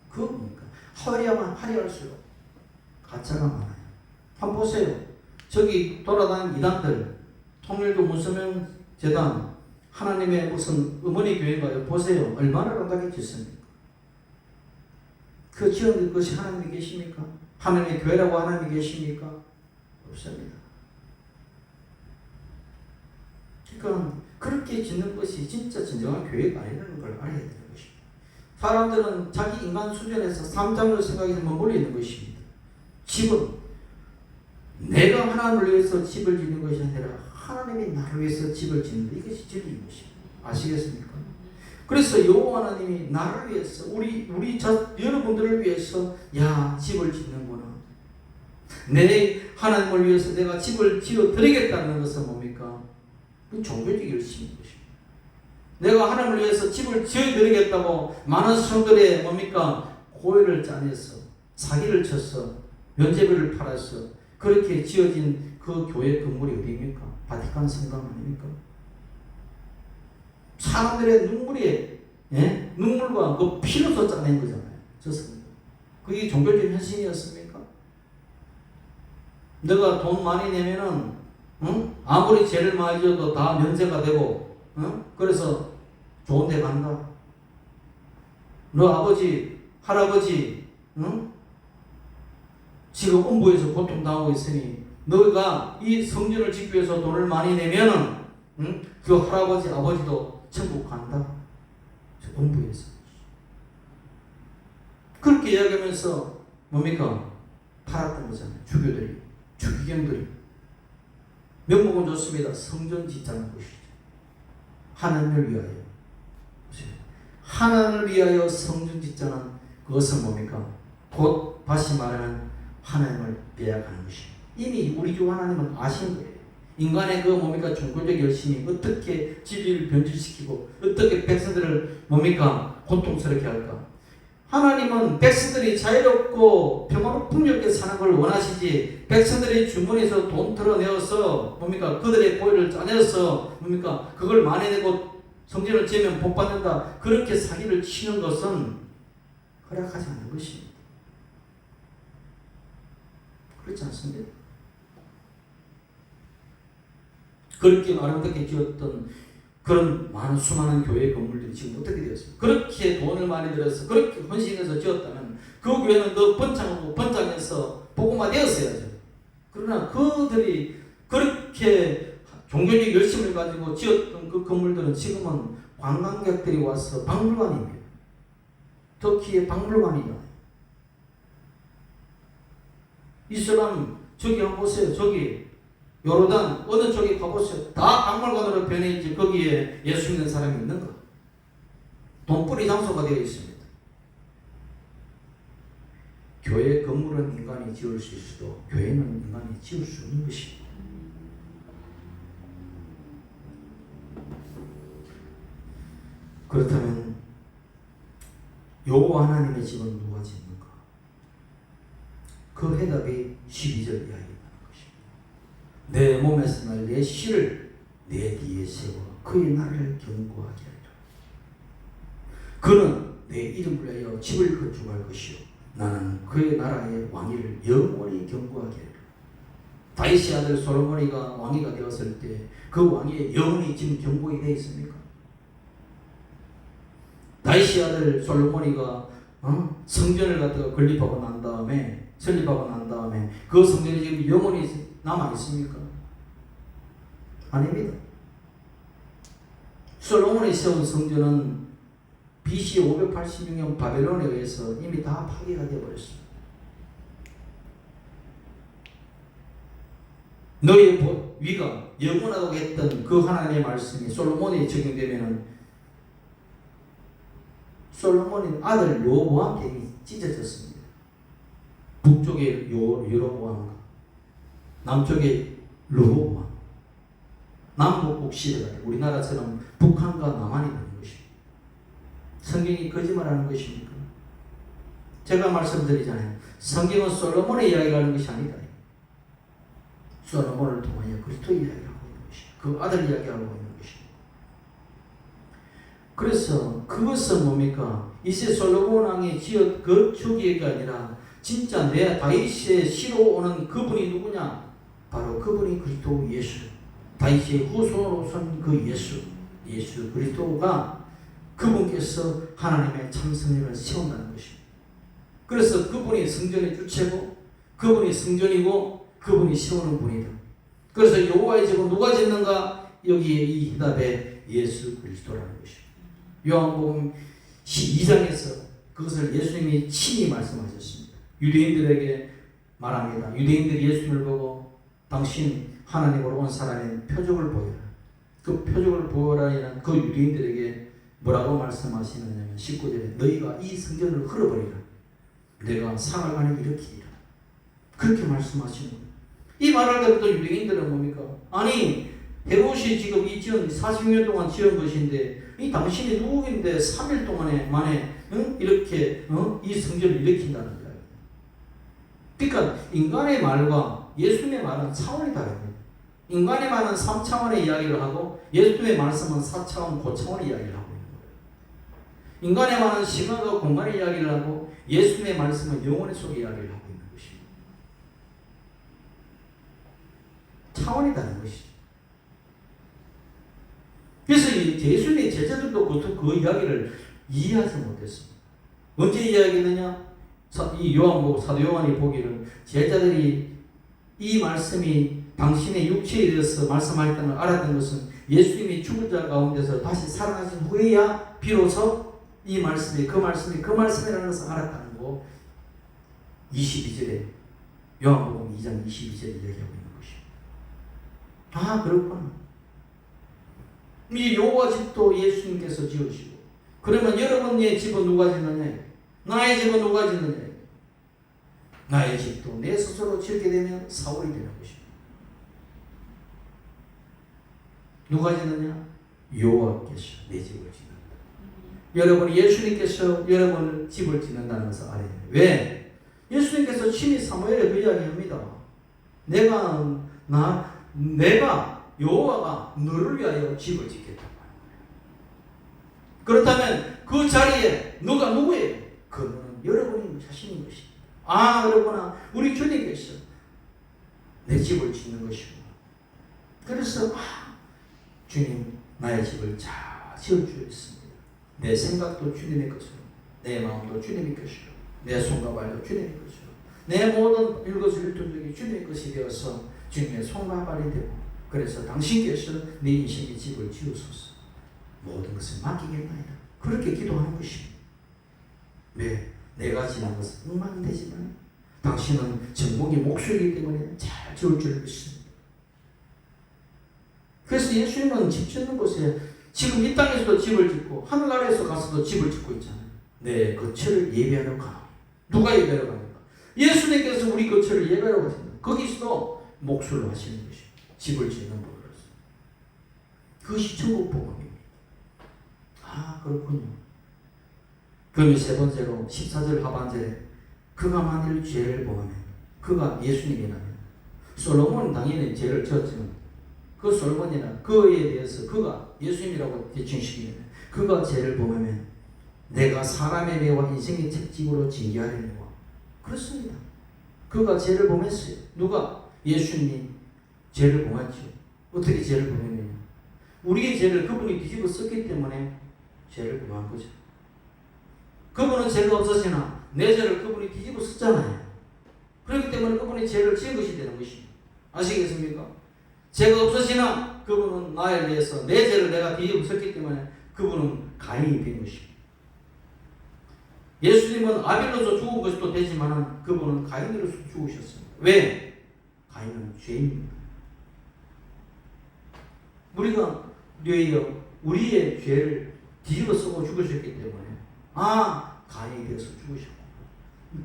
그거 뭡니까? 화려하면 화려할수록 가짜가 많아요. 한번 보세요. 저기 돌아다니는 이단들 통일교 무소명 재단 하나님의 무슨 어머니 교회인가요? 보세요. 얼마나 아름답게 짓습니까? 그 지은 것이 하나님이 계십니까? 하나님의 교회라고 하나님이 계십니까? 없습니다. 그러니까 그렇게 짓는 것이 진짜 진정한 교회가 아니라는 걸 알아야 되는 것입니다. 사람들은 자기 인간 수준에서 삶장으로 생각해서 머물러 있는 것입니다. 집은 내가 하나님을 위해서 집을 짓는 것이 아니라 하나님이 나를 위해서 집을 짓는 것, 이것이 진리인 것입니다. 아시겠습니까? 그래서 여호와 하나님이 나를 위해서 우리 여러분들을 위해서 야 집을 짓는구나. 내 하나님을 위해서 내가 집을 지어 드리겠다는 것은 뭡니까? 그 종교적 열심인 것입니다. 내가 하나님을 위해서 집을 지어 드리겠다고 많은 성들의 뭡니까? 고의를 짜내서 사기를 쳐서 면제비를 팔아서 그렇게 지어진 그 교회 건물이 어디입니까? 바티칸 성당 아닙니까? 사람들의 눈물과 그 피로서 짜낸 거잖아요. 좋습니다. 그게 종교적 현실이었습니까? 내가 돈 많이 내면은 아무리 죄를 많이 지어도 다 면제가 되고 그래서 좋은 데 간다. 너 아버지 할아버지 지금 음부에서 고통당하고 있으니 너가 이 성전을 짓기 위해서 돈을 많이 내면은 그 할아버지 아버지도 천국 간다. 저 음부에서 그렇게 이야기하면서 뭡니까? 팔았던 거잖아요. 주기경들이 명목은 좋습니다. 성전 짓자는 것이죠. 하나님을 위하여 하나님을 위하여 성전 짓자는 그것은 뭡니까? 곧 다시 말하는 하나님을 배약하는 것입니다. 이미 우리 주 하나님은 아신 거예요. 인간의 그 뭡니까? 종교적 열심이 어떻게 진리를 변질시키고 어떻게 백성들을 뭡니까? 고통스럽게 할까? 하나님은 백성들이 자유롭고 평화롭고 풍요롭게 사는 걸 원하시지 백성들이 주머니에서 돈 털어내어서 뭡니까? 그들의 고의를 짜내서 뭡니까? 그걸 만회내고 성전을 지으면 복받는다. 그렇게 사기를 치는 것은 허락하지 않는 것입니다. 그렇지 않습니까? 그렇게 아름답게 지었던 그런 수많은 교회 건물들이 지금 어떻게 되었습니까? 그렇게 돈을 많이 들여서 그렇게 헌신해서 지었다면 그 교회는 더 번창해서 복음화 되었어야죠. 그러나 그들이 그렇게 종교적 열심을 가지고 지었던 그 건물들은 지금은 관광객들이 와서 박물관입니다. 터키의 박물관이다. 이슬람 저기 한번 보세요. 저기 요르단 어느 쪽에 가보세요. 다 박물관으로 변해있지 거기에 예수 믿는 사람이 있는가? 돈벌이 장소가 되어 있습니다. 교회 건물은 인간이 지을 수 있어도 교회는 인간이 지을 수 없는 것입니다. 그렇다면 여호와 하나님의 집은 누가 짓는가? 그 해답이 12절 이야기입니다. 내 몸에서 날 내 씨를 내 뒤에 세워 그의 나를 견고하게 하리라. 그는 내 이름을 위하여 집을 건축할 것이요 나는 그의 나라의 왕위를 영원히 견고하게 하리라. 다윗의 아들 솔로몬이가 왕위가 되었을 때 그 왕위에 영원히 지금 견고히 되어 있습니까? 다윗의 아들 솔로몬이가 성전을 갖다가 건립하고 난 다음에 설립하고 난 다음에 그 성전이 지금 영원히 남아 있습니까? 아닙니다. 솔로몬이 세운 성전은 BC 586년 바벨론에 의해서 이미 다 파괴가 되어버렸습니다. 너의 위가 영원하다고 했던 그 하나님의 말씀이 솔로몬에 적용되면은 솔로몬의 아들 르호보암 찢어졌습니다. 북쪽에 여로보암과 남쪽에 르호보암. 남북국 시대가 우리나라처럼 북한과 남한이 되는 것입니다. 성경이 거짓말하는 것입니까? 제가 말씀드리잖아요. 성경은 솔로몬의 이야기를 하는 것이 아니다. 솔로몬을 통하여 그리스도 이야기를 하고 있는 것입니다. 그 아들 이야기하고 있는 것입니다. 그래서 그것은 뭡니까? 이제 솔로몬 왕이 지은 그 주기가 아니라 진짜 내 다윗의 씨로 오는 그분이 누구냐? 바로 그분이 그리스도 예수. 다윗의 후손으로선 그 예수 그리스도가 그분께서 하나님의 참성전을 세운다는 것입니다. 그래서 그분이 성전의 주체고 그분이 성전이고 그분이 세우는 분이다. 그래서 여호와의 집은 누가 짓는가? 여기에 이 해답에 예수 그리스도라는 것입니다. 요한복음 12장에서 그것을 예수님이 친히 말씀하셨습니다. 유대인들에게 말합니다. 유대인들이 예수님을 보고 당신 하나님으로 온 사람의 표적을 보여라. 그 표적을 보여라는 그 유대인들에게 뭐라고 말씀하시느냐면 19절에 너희가 이 성전을 흘러버리라. 내가 사흘만에 일으키리라. 그렇게 말씀하시는 거예요. 이 말할 때부터 유대인들은 뭡니까? 아니 헤롯이 지금 이 지은 40년 동안 지은 것인데 이 당신이 누구인데 3일 동안에 만에 이렇게 이 성전을 일으킨다는 거예요. 그러니까 인간의 말과 예수님의 말은 차원이 다릅니다. 인간의 말은 3차원의 이야기를 하고 예수님의 말씀은 4차원, 고차원의 이야기를 하고 있는 거예요. 인간의 말은 시간과 공간의 이야기를 하고 예수님의 말씀은 영혼의 속의 이야기를 하고 있는 것입니다. 차원이 다른 것이죠. 그래서 예수님의 제자들도 그 이야기를 이해하지 못했습니다. 언제 이야기했느냐? 이 요한복음 사도 요한이 보기를 제자들이 이 말씀이 당신의 육체에 대해서 말씀하셨다는 걸 알았던 것은 예수님이 죽은 자 가운데서 다시 살아나신 후에야 비로소 이 말씀이 그 말씀이라는 것을 알았다는 거 22절에 요한복음 2장 22절에 이야기하고 있는 것입니다. 아 그렇구나. 이 여호와 집도 예수님께서 지으시고 그러면 여러분의 집은 누가 짓느냐? 나의 집은 누가 짓느냐? 나의 집도 내 스스로 짓게 되면 사울이 되는 것입니다. 누가 짓느냐? 여호와께서 내 집을 짓는다. 여러분 예수님께서 여러분 집을 짓는다는 것을 알아야 돼요. 왜? 예수님께서 친히 사무엘에 그 이야기합니다. 내가 여호와가 너를 위하여 집을 짓겠다고 하는 거예요. 그렇다면 그 자리에 너가 누구예요? 그는 여러분이 자신인 것입니다. 아 그렇구나. 우리 주님께서 내 집을 짓는 것이구나. 그래서 주님 나의 집을 잘 지어주셨습니다. 내 생각도 주님의 것으로 내 마음도 주님의 것이로 내 손과 발도 주님의 것이로 내 모든 일거수일투족이 주님의 것이 되어서 주님의 손과 발이 되고 그래서 당신께서 내 인생의 집을 지으소서 모든 것을 맡기겠나이다. 그렇게 기도하는 것입니다. 왜? 내가 지난 것은 엉망이 되지만 당신은 전복이 목소리이기 때문에 잘 지을 줄 믿습니다. 그래서 예수님은 집 짓는 곳에 지금 이 땅에서도 집을 짓고 하늘나라에서 가서도 집을 짓고 있잖아요. 내 거처를 예배하러 가. 누가 예배하러 갑니까? 예수님께서 우리 거처를 예배하러 가십니다. 거기서도 목술로 하시는 것이죠. 집을 짓는 법으로서. 그것이 천국 복음입니다. 아 그렇군요. 그러면 세 번째로 14절 하반절에 그가 만일 죄를 범하면 그가 예수님이라면 솔로몬은 당연히 죄를 지었지만 그 솔로몬이나 그에 대해서 그가 예수님이라고 대칭시키면 그가 죄를 범하면 내가 사람의 매와 인생의 책집으로 징계하려니와 그렇습니다. 그가 죄를 범했어요. 누가? 예수님이 죄를 범했죠. 어떻게 죄를 범했느냐? 우리의 죄를 그분이 뒤집어 썼기 때문에 죄를 범한 거죠. 그분은 죄가 없으시나 내 죄를 그분이 뒤집어 썼잖아요. 그렇기 때문에 그분이 죄를 지은 것이 되는 것입니다. 아시겠습니까? 죄가 없으시나 그분은 나에 대해서 내 죄를 내가 뒤집어 썼기 때문에 그분은 가인이 된 것입니다. 예수님은 아벨로서 죽은 것도 되지만 그분은 가인으로서 죽으셨습니다. 왜? 가인은 죄인입니다. 우리가 우리의 죄를 뒤집어 쓰고 죽으셨기 때문에 가인이 되어서 죽으셨고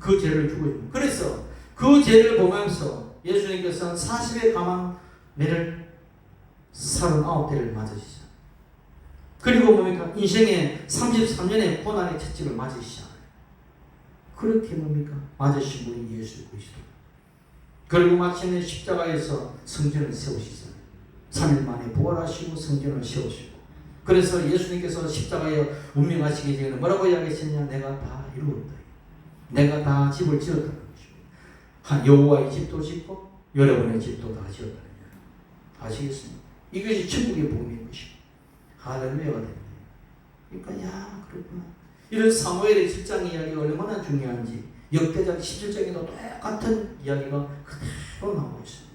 그 죄를 죽으셨고 그래서 그 죄를 보면서 예수님께서는 40의 가만 매를 39대를 맞으시죠. 그리고 뭡니까? 인생의 33년의 고난의 채찍을 맞으시잖아요. 그렇게 뭡니까? 맞으신 분이 예수 그리스도. 그리고 마침내 십자가에서 성전을 세우시잖아요. 3일 만에 부활하시고 성전을 세우시고 그래서 예수님께서 십자가에 운명하시기 전에 뭐라고 이야기하셨냐? 내가 다 이루었다. 내가 다 집을 지었다는 것입니다. 여호와의 집도 짓고 여러분의 집도 다 지었다는 거예요. 아시겠습니까? 이것이 천국의 복음인 것입니다. 할렐루야가 됩니다. 그러니까 그렇구나. 이런 사무엘의 7장 이야기가 얼마나 중요한지 역대장 17장에도 똑같은 이야기가 그대로 나오고 있습니다.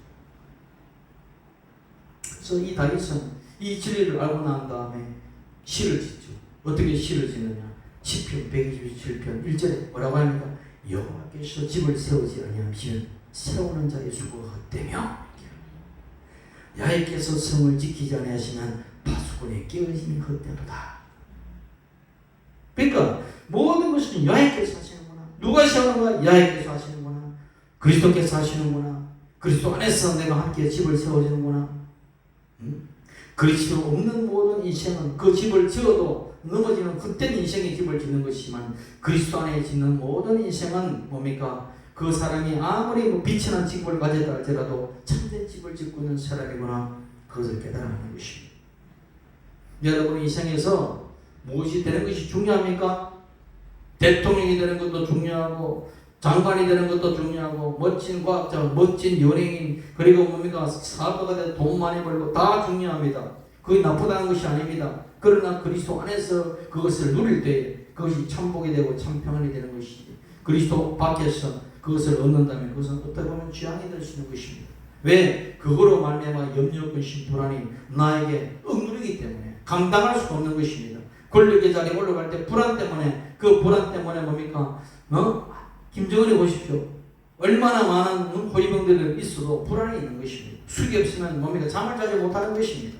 그래서 이 다윗은 이 진리를 알고 난 다음에 시를 짓죠. 어떻게 시를 짓느냐? 시편 127편 1절에 뭐라고 합니까? 여호와께서 집을 세우지 아니하시면 세우는 자의 수고가 헛되며 야훼께서 성을 지키지 아니하시면 파수꾼의 깨어짐이 헛되도다. 그러니까 모든 것은 야훼께서 하시는구나. 누가 세우는구나? 야훼께서 하시는구나. 그리스도께서 하시는구나. 그리스도 안에서 내가 함께 집을 세워지는구나. 그리스도 없는 모든 인생은 그 집을 지어도 넘어지는 헛된 인생의 집을 짓는 것이지만 그리스도 안에 짓는 모든 인생은 뭡니까? 그 사람이 아무리 비천한 집을 가졌다 할지라도 참된 집을 짓고 있는 사람이구나. 그것을 깨달아가는 것입니다. 여러분 인생에서 무엇이 되는 것이 중요합니까? 대통령이 되는 것도 중요하고 장관이 되는 것도 중요하고 멋진 과학자, 멋진 연예인 그리고 뭡니까? 사업가가 돼서 돈 많이 벌고 다 중요합니다. 그게 나쁘다는 것이 아닙니다. 그러나 그리스도 안에서 그것을 누릴 때 그것이 참복이 되고 참평안이 되는 것이지. 그리스도 밖에서 그것을 얻는다면 그것은 어떻게 보면 죄악이 될 수 있는 것입니다. 왜? 그거로 말미암아 염려, 근심, 불안이 나에게 억누르기 때문에 감당할 수 없는 것입니다. 권력의 자리에 올라갈 때 불안 때문에 그 불안 때문에 뭡니까? 김정은이 보십시오. 얼마나 많은 호위병들이 있어도 불안이 있는 것입니다. 수익이 없으면 뭡니까? 잠을 자지 못하는 것입니다.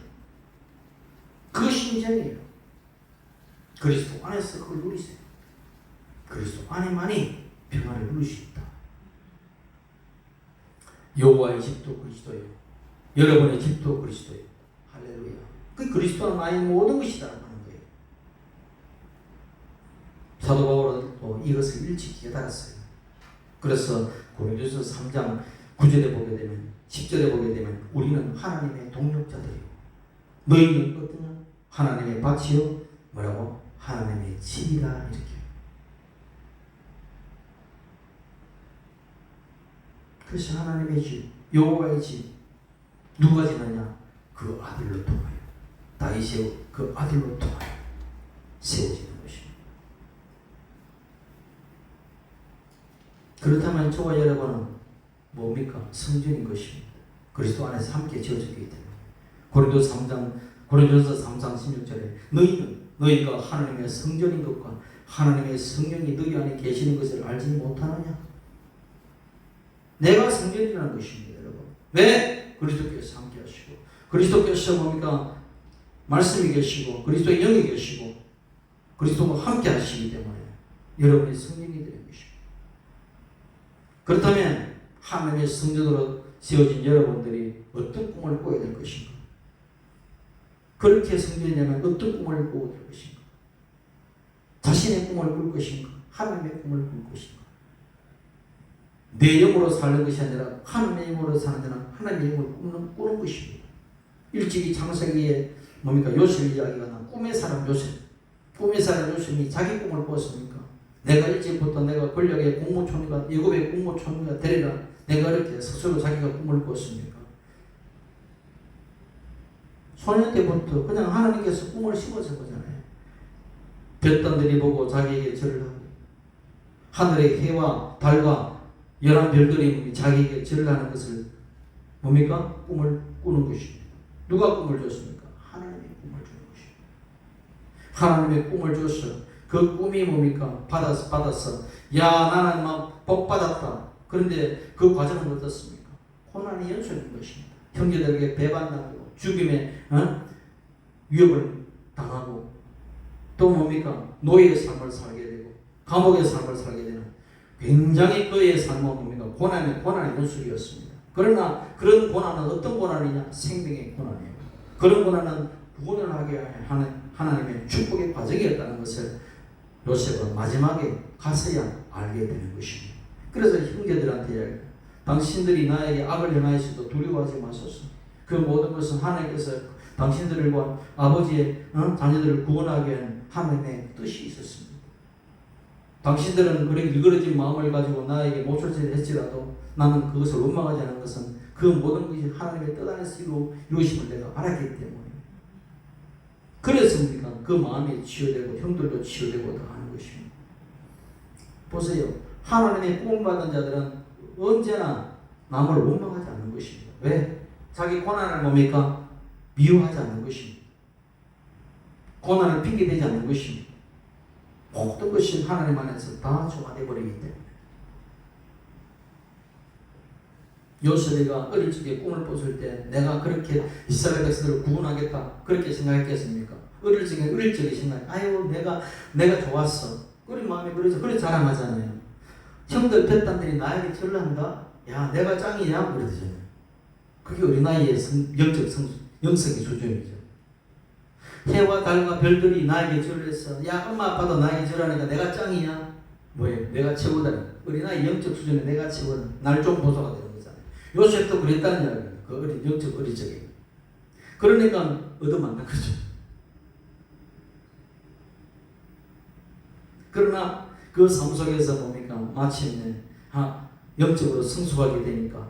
그것이 인생이에요. 그리스도 안에서 그걸 누리세요. 그리스도 안에만이 평안을 누릴 수 있다. 여호와의 집도 그리스도예요. 여러분의 집도 그리스도예요. 할렐루야. 그 그리스도는 나의 모든 것이다 하는 거예요. 사도 바울도 이것을 일찍 깨달았어요. 그래서 고린도서 3장 9절에 보게 되면 10절에 보게 되면 우리는 하나님의 동력자들이요. 너희는 어떠냐? 하나님의 밭이요. 뭐라고? 하나님의 집이라 이렇게. 그래서 하나님의 집, 여호와의 집 누가 지느냐? 그 아들로 통하여 다윗의 그 아들로 통하여 세워지는 것입니다. 그렇다면 저와 여러분은 뭡니까? 성전인 것입니다. 그리스도 안에서 함께 지어졌기 때문에 고린도서 3장 16절에 너희가 하나님의 성전인 것과 하나님의 성령이 너희 안에 계시는 것을 알지 못하느냐? 내가 성전이라는 것입니다, 여러분. 왜? 그리스도께서 함께 하시고 그리스도께서 뭡니까? 말씀이 계시고 그리스도의 영이 계시고 그리스도와 함께 하시기 때문에 여러분의 성전이 되는 것입니다. 그렇다면 하나님의 성전으로 세워진 여러분들이 어떤 꿈을 꿔야 될 것인가? 그렇게 성전이냐면 어떤 꿈을 꾸어야 될 것인가? 자신의 꿈을 꿀 것인가? 하나님의 꿈을 꿀 것인가? 내 영으로 사는 것이 아니라 하나님의 영으로 사는 자는 하나님의 영을 꾸는 것입니다. 일찍이 창세기에 뭡니까? 요셉 이야기가 나. 꿈의 사람 요셉. 꿈의 사람 요셉이 자기 꿈을 꿨습니까? 내가 일찍부터 내가 권력의 국무총리가 애굽의 국무총리가 되리라. 내가 이렇게 스스로 자기가 꿈을 꿨습니까? 소년 때부터 그냥 하나님께서 꿈을 심어준 거잖아요. 볕단들이 보고 자기에게 절을 하고 하늘의 해와 달과 열한 별들이 자기에게 절을 하는 것을 뭡니까? 꿈을 꾸는 것입니다. 누가 꿈을 줬습니까? 하나님의 꿈을 주는 것입니다. 하나님의 꿈을 줬어. 그 꿈이 뭡니까? 받았어. 야, 나는 막 복 받았다. 그런데 그 과정은 어떻습니까? 고난이 연속인 것입니다. 형제들에게 배반당하고 죽임의 위협을 당하고 또 뭡니까? 노예의 삶을 살게 되고 감옥의 삶을 살게 되는 굉장히 그의 삶은 뭡니까? 고난의 연속이었습니다. 그러나 그런 고난은 어떤 고난이냐? 생명의 고난이에요. 그런 고난은 구원을 하게 하는 하나님의 축복의 과정이었다는 것을 요셉은 마지막에 가서야 알게 되는 것입니다. 그래서 형제들한테 이야기해요. 당신들이 나에게 악을 행하였어도 두려워하지 마소서. 그 모든 것은 하나님께서 당신들과 아버지의 자녀들을 구원하기 위한 하나님의 뜻이 있었습니다. 당신들은 그렇게 일그러진 마음을 가지고 나에게 모쏠죄를 했지라도 나는 그것을 원망하지 않은 것은 그 모든 것이 하나님의 뜻 안에서 이루어짐을 내가 알았기 때문에 그랬습니까? 그 마음이 치유되고 형들도 치유되고 다 하는 것입니다. 보세요. 하나님의 구원받은 자들은 언제나 남을 원망하지 않는 것입니다. 왜? 자기 고난을 뭡니까? 미워하지 않는 것입니다. 고난을 핑계대지 않는 것입니다. 모든 것이 하나님 안에서 다 조화되어 버리기 때문에. 요셉이가 어릴 적에 꿈을 꿨을 때 내가 그렇게 이스라엘 백성들을 구원하겠다 그렇게 생각했겠습니까? 어릴 적에 생각, 아유 내가 좋았어. 우리 마음이 그래 자랑하잖아요. 형들 뱃단들이 나에게 절을 한다. 야 내가 짱이야 그러잖아요. 그게 우리 나이의 영성의 수준이죠. 해와 달과 별들이 나에게 절을 했어. 야 엄마 아빠도 나에게 절하니까 내가 짱이야. 뭐예요? 내가 최고다. 우리 나이 영적 수준에 내가 최고다. 날 좀 보소가 되는 거잖아요. 요셉도 그랬다는 이야기예요. 그 영적 어릴 적에. 그러니까 얻어맞는 거죠. 그러나 그 삶 속에서 뭡니까? 마침내 영적으로 성숙하게 되니까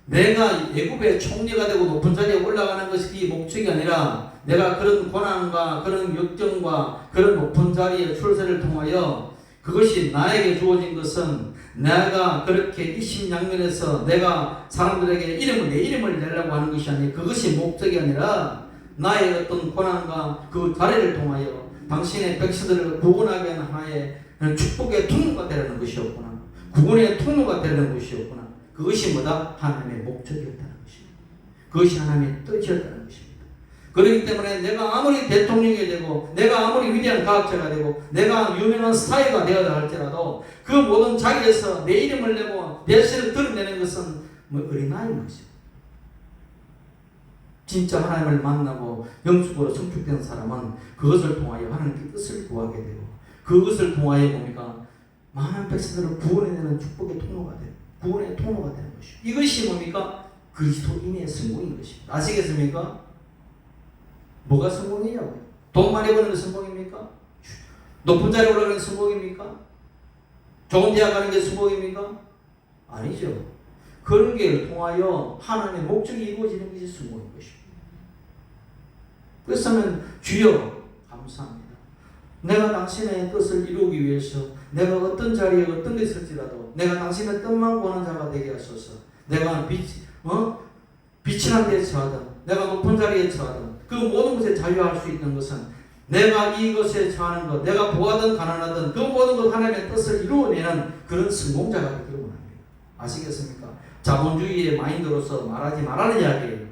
내가 애굽의 총리가 되고 높은 자리에 올라가는 것이 목적이 아니라 내가 그런 고난과 그런 역경과 그런 높은 자리의 출세를 통하여 그것이 나에게 주어진 것은 내가 그렇게 이심양면에서 내가 사람들에게 내 이름을 내려고 하는 것이 아니라 그것이 목적이 아니라 나의 어떤 고난과 그 자리를 통하여 당신의 백성들을 구원하게 하는 하나의 축복의 통로가 되라는 것이었구나. 구원의 통로가 되라는 것이었구나. 그것이 뭐다? 하나님의 목적이었다는 것입니다. 그것이 하나님의 뜻이었다는 것입니다. 그렇기 때문에 내가 아무리 대통령이 되고 내가 아무리 위대한 과학자가 되고 내가 유명한 스타일가 되어야 할지라도 그 모든 자리에서 내 이름을 내고 내 신을 드러내는 것은 어린아이인 것입니다. 진짜 하나님을 만나고 영적으로 성숙된 사람은 그것을 통하여 하나님의 뜻을 구하게 되고 그것을 통하여 뭡니까? 많은 백성들을 구원해내는 축복의 통로가 되고 구원의 통로가 되는 것이죠. 이것이 뭡니까? 그리스도인의 성공인 것입니다. 아시겠습니까? 뭐가 성공이냐고요? 돈 많이 버는 게 성공입니까? 높은 자리에 올라가는 게 성공입니까? 좋은 대학 가는 게 성공입니까? 아니죠. 그런 게 통하여 하나님의 목적이 이루어지는 것이 성공인 것입니다. 그래서는 주여 감사합니다. 내가 당신의 뜻을 이루기 위해서 내가 어떤 자리에 어떤 데 있을지라도 내가 당신의 뜻만 구하는 자가 되게 하소서. 내가 빛이란 데에 처하든 내가 높은 자리에 처하든 그 모든 것에 자유할 수 있는 것은 내가 이것에 처하는 것, 내가 부하든 가난하든 그 모든 것 하나님의 뜻을 이루어내는 그런 성공자가 되기를 원합니다. 아시겠습니까? 자본주의의 마인드로서 말하지 말라는 이야기예요.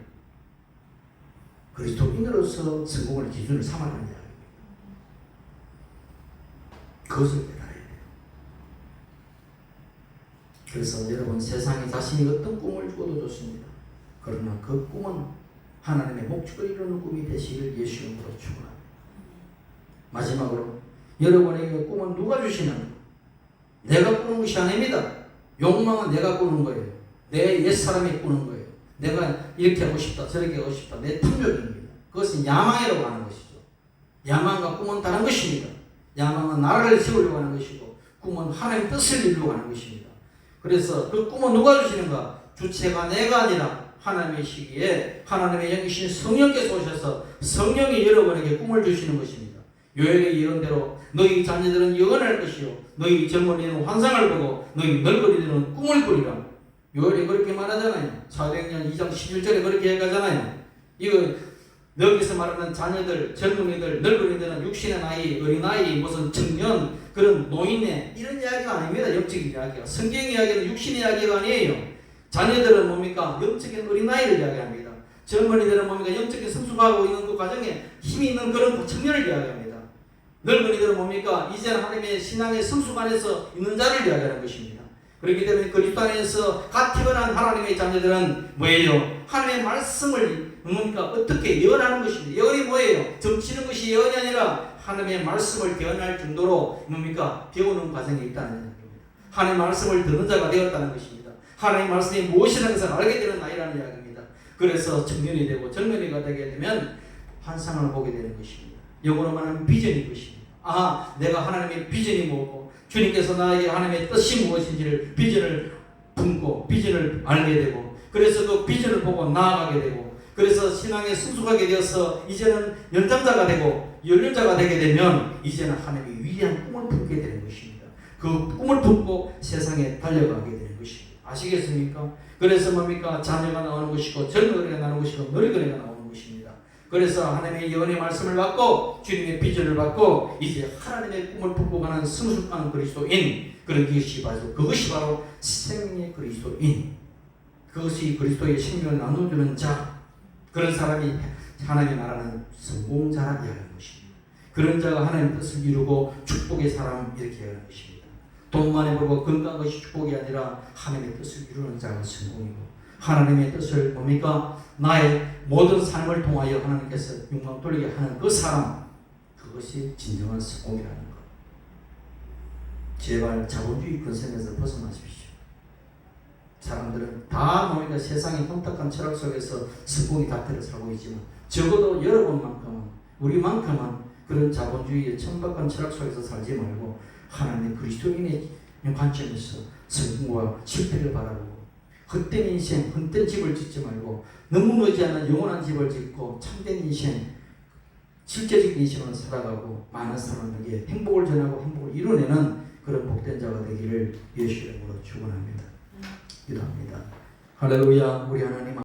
그리스도인으로서 성공을 기준을 삼아라는 이야기입니다. 그것을 깨달아야 돼요. 그래서 여러분 세상에 자신이 어떤 꿈을 주어도 좋습니다. 그러나 그 꿈은 하나님의 목적을 이루는 꿈이 되시길 예수 이름으로 축원합니다. 마지막으로 여러분에게 꿈은 누가 주시는가? 내가 꾸는 것이 아닙니다. 욕망은 내가 꾸는 거예요. 내 옛사람이 꾸는 거예요. 내가 이렇게 하고 싶다 저렇게 하고 싶다 내 탐욕입니다. 그것은 야망이라고 하는 것이죠. 야망과 꿈은 다른 것입니다. 야망은 나라를 세우려고 하는 것이고 꿈은 하나님의 뜻을 이루려고 하는 것입니다. 그래서 그 꿈은 누가 주시는가? 주체가 내가 아니라 하나님이시기에 하나님의 영이신 성령께서 오셔서 성령이 여러분에게 꿈을 주시는 것입니다. 요엘의 예언대로 너희 자녀들은 영원할 것이요 너희 젊은이는 환상을 보고 너희 늙은이들은 꿈을 꾸리라. 요엘이 그렇게 말하잖아요. 사도행전 2장 11절에 그렇게 얘기하잖아요. 이거 여기서 말하는 자녀들, 젊은이들, 늙은이들은 육신의 나이, 어린아이, 무슨 청년, 그런 노인네 이런 이야기가 아닙니다. 영적인 이야기가. 성경 이야기는 육신의 이야기가 아니에요. 자녀들은 뭡니까? 영적인 어린아이를 이야기합니다. 젊은이들은 뭡니까? 영적인 성숙하고 있는 그 과정에 힘이 있는 그런 청년을 이야기합니다. 늙은이들은 뭡니까? 이제는 하나님의 신앙의 성숙 안에서 있는 자를 이야기하는 것입니다. 그렇기 때문에 그리스도 안에서 갓 태어난 하나님의 자녀들은 뭐예요? 하나님의 말씀을 뭡니까? 어떻게 예언하는 것입니다. 예언이 뭐예요? 점치는 것이 예언이 아니라 하나님의 말씀을 대언할 정도로 뭡니까? 배우는 과정이 있다는 얘기입니다. 하나님의 말씀을 듣는 자가 되었다는 것입니다. 하나님의 말씀이 무엇이라는 것을 알게 되는 나이라는 이야기입니다. 그래서 청년이 되고 젊은이가 되게 되면 환상을 보게 되는 것입니다. 영어로 말하면 비전인 것입니다. 내가 하나님의 비전이 뭐고 주님께서 나에게 하나님의 뜻이 무엇인지를 비전을 품고 비전을 알게 되고 그래서 그 비전을 보고 나아가게 되고 그래서 신앙에 성숙하게 되어서 이제는 연장자가 되고 연륜자가 되게 되면 이제는 하나님의 위대한 꿈을 품게 되는 것입니다. 그 꿈을 품고 세상에 달려가게 되는 것입니다. 아시겠습니까? 그래서 뭡니까? 자녀가 나오는 것이고 젊은이가 나오는 것이고 늙은이가 나오는 그래서 하나님의 예언의 말씀을 받고 주님의 비전을 받고 이제 하나님의 꿈을 품고 가는 성숙한 그리스도인, 그것이 바로 생명의 그리스도인, 그것이 그리스도의 생명을 나눠주는 자, 그런 사람이 하나님이 말하는 성공자라 이야기하는 것입니다. 그런 자가 하나님의 뜻을 이루고 축복의 사람 이렇게 이야기하는 것입니다. 돈 많이 벌고 건강한 것이 축복이 아니라 하나님의 뜻을 이루는 자가 성공이고, 하나님의 뜻을 뭡니까? 나의 모든 삶을 통하여 하나님께서 영광 돌리게 하는 그 사람, 그것이 진정한 성공이라는 것. 제발 자본주의 근성에서 벗어나십시오. 사람들은 다 뭡니까? 세상의 혼탁한 철학 속에서 성공이 닥터려 살고 있지만 적어도 여러분만큼은, 우리만큼은 그런 자본주의의 천박한 철학 속에서 살지 말고 하나님의 그리스도인의 관점에서 성공과 실패를 바라보고, 헛된 인생, 헛된 집을 짓지 말고 너무 머지않은 영원한 집을 짓고 참된 인생, 실제적인 인생을 살아가고 많은 사람에게 행복을 전하고 행복을 이루어내는 그런 복된 자가 되기를 예수 이름으로 축원합니다. 기도합니다. 할렐루야. 우리 하나님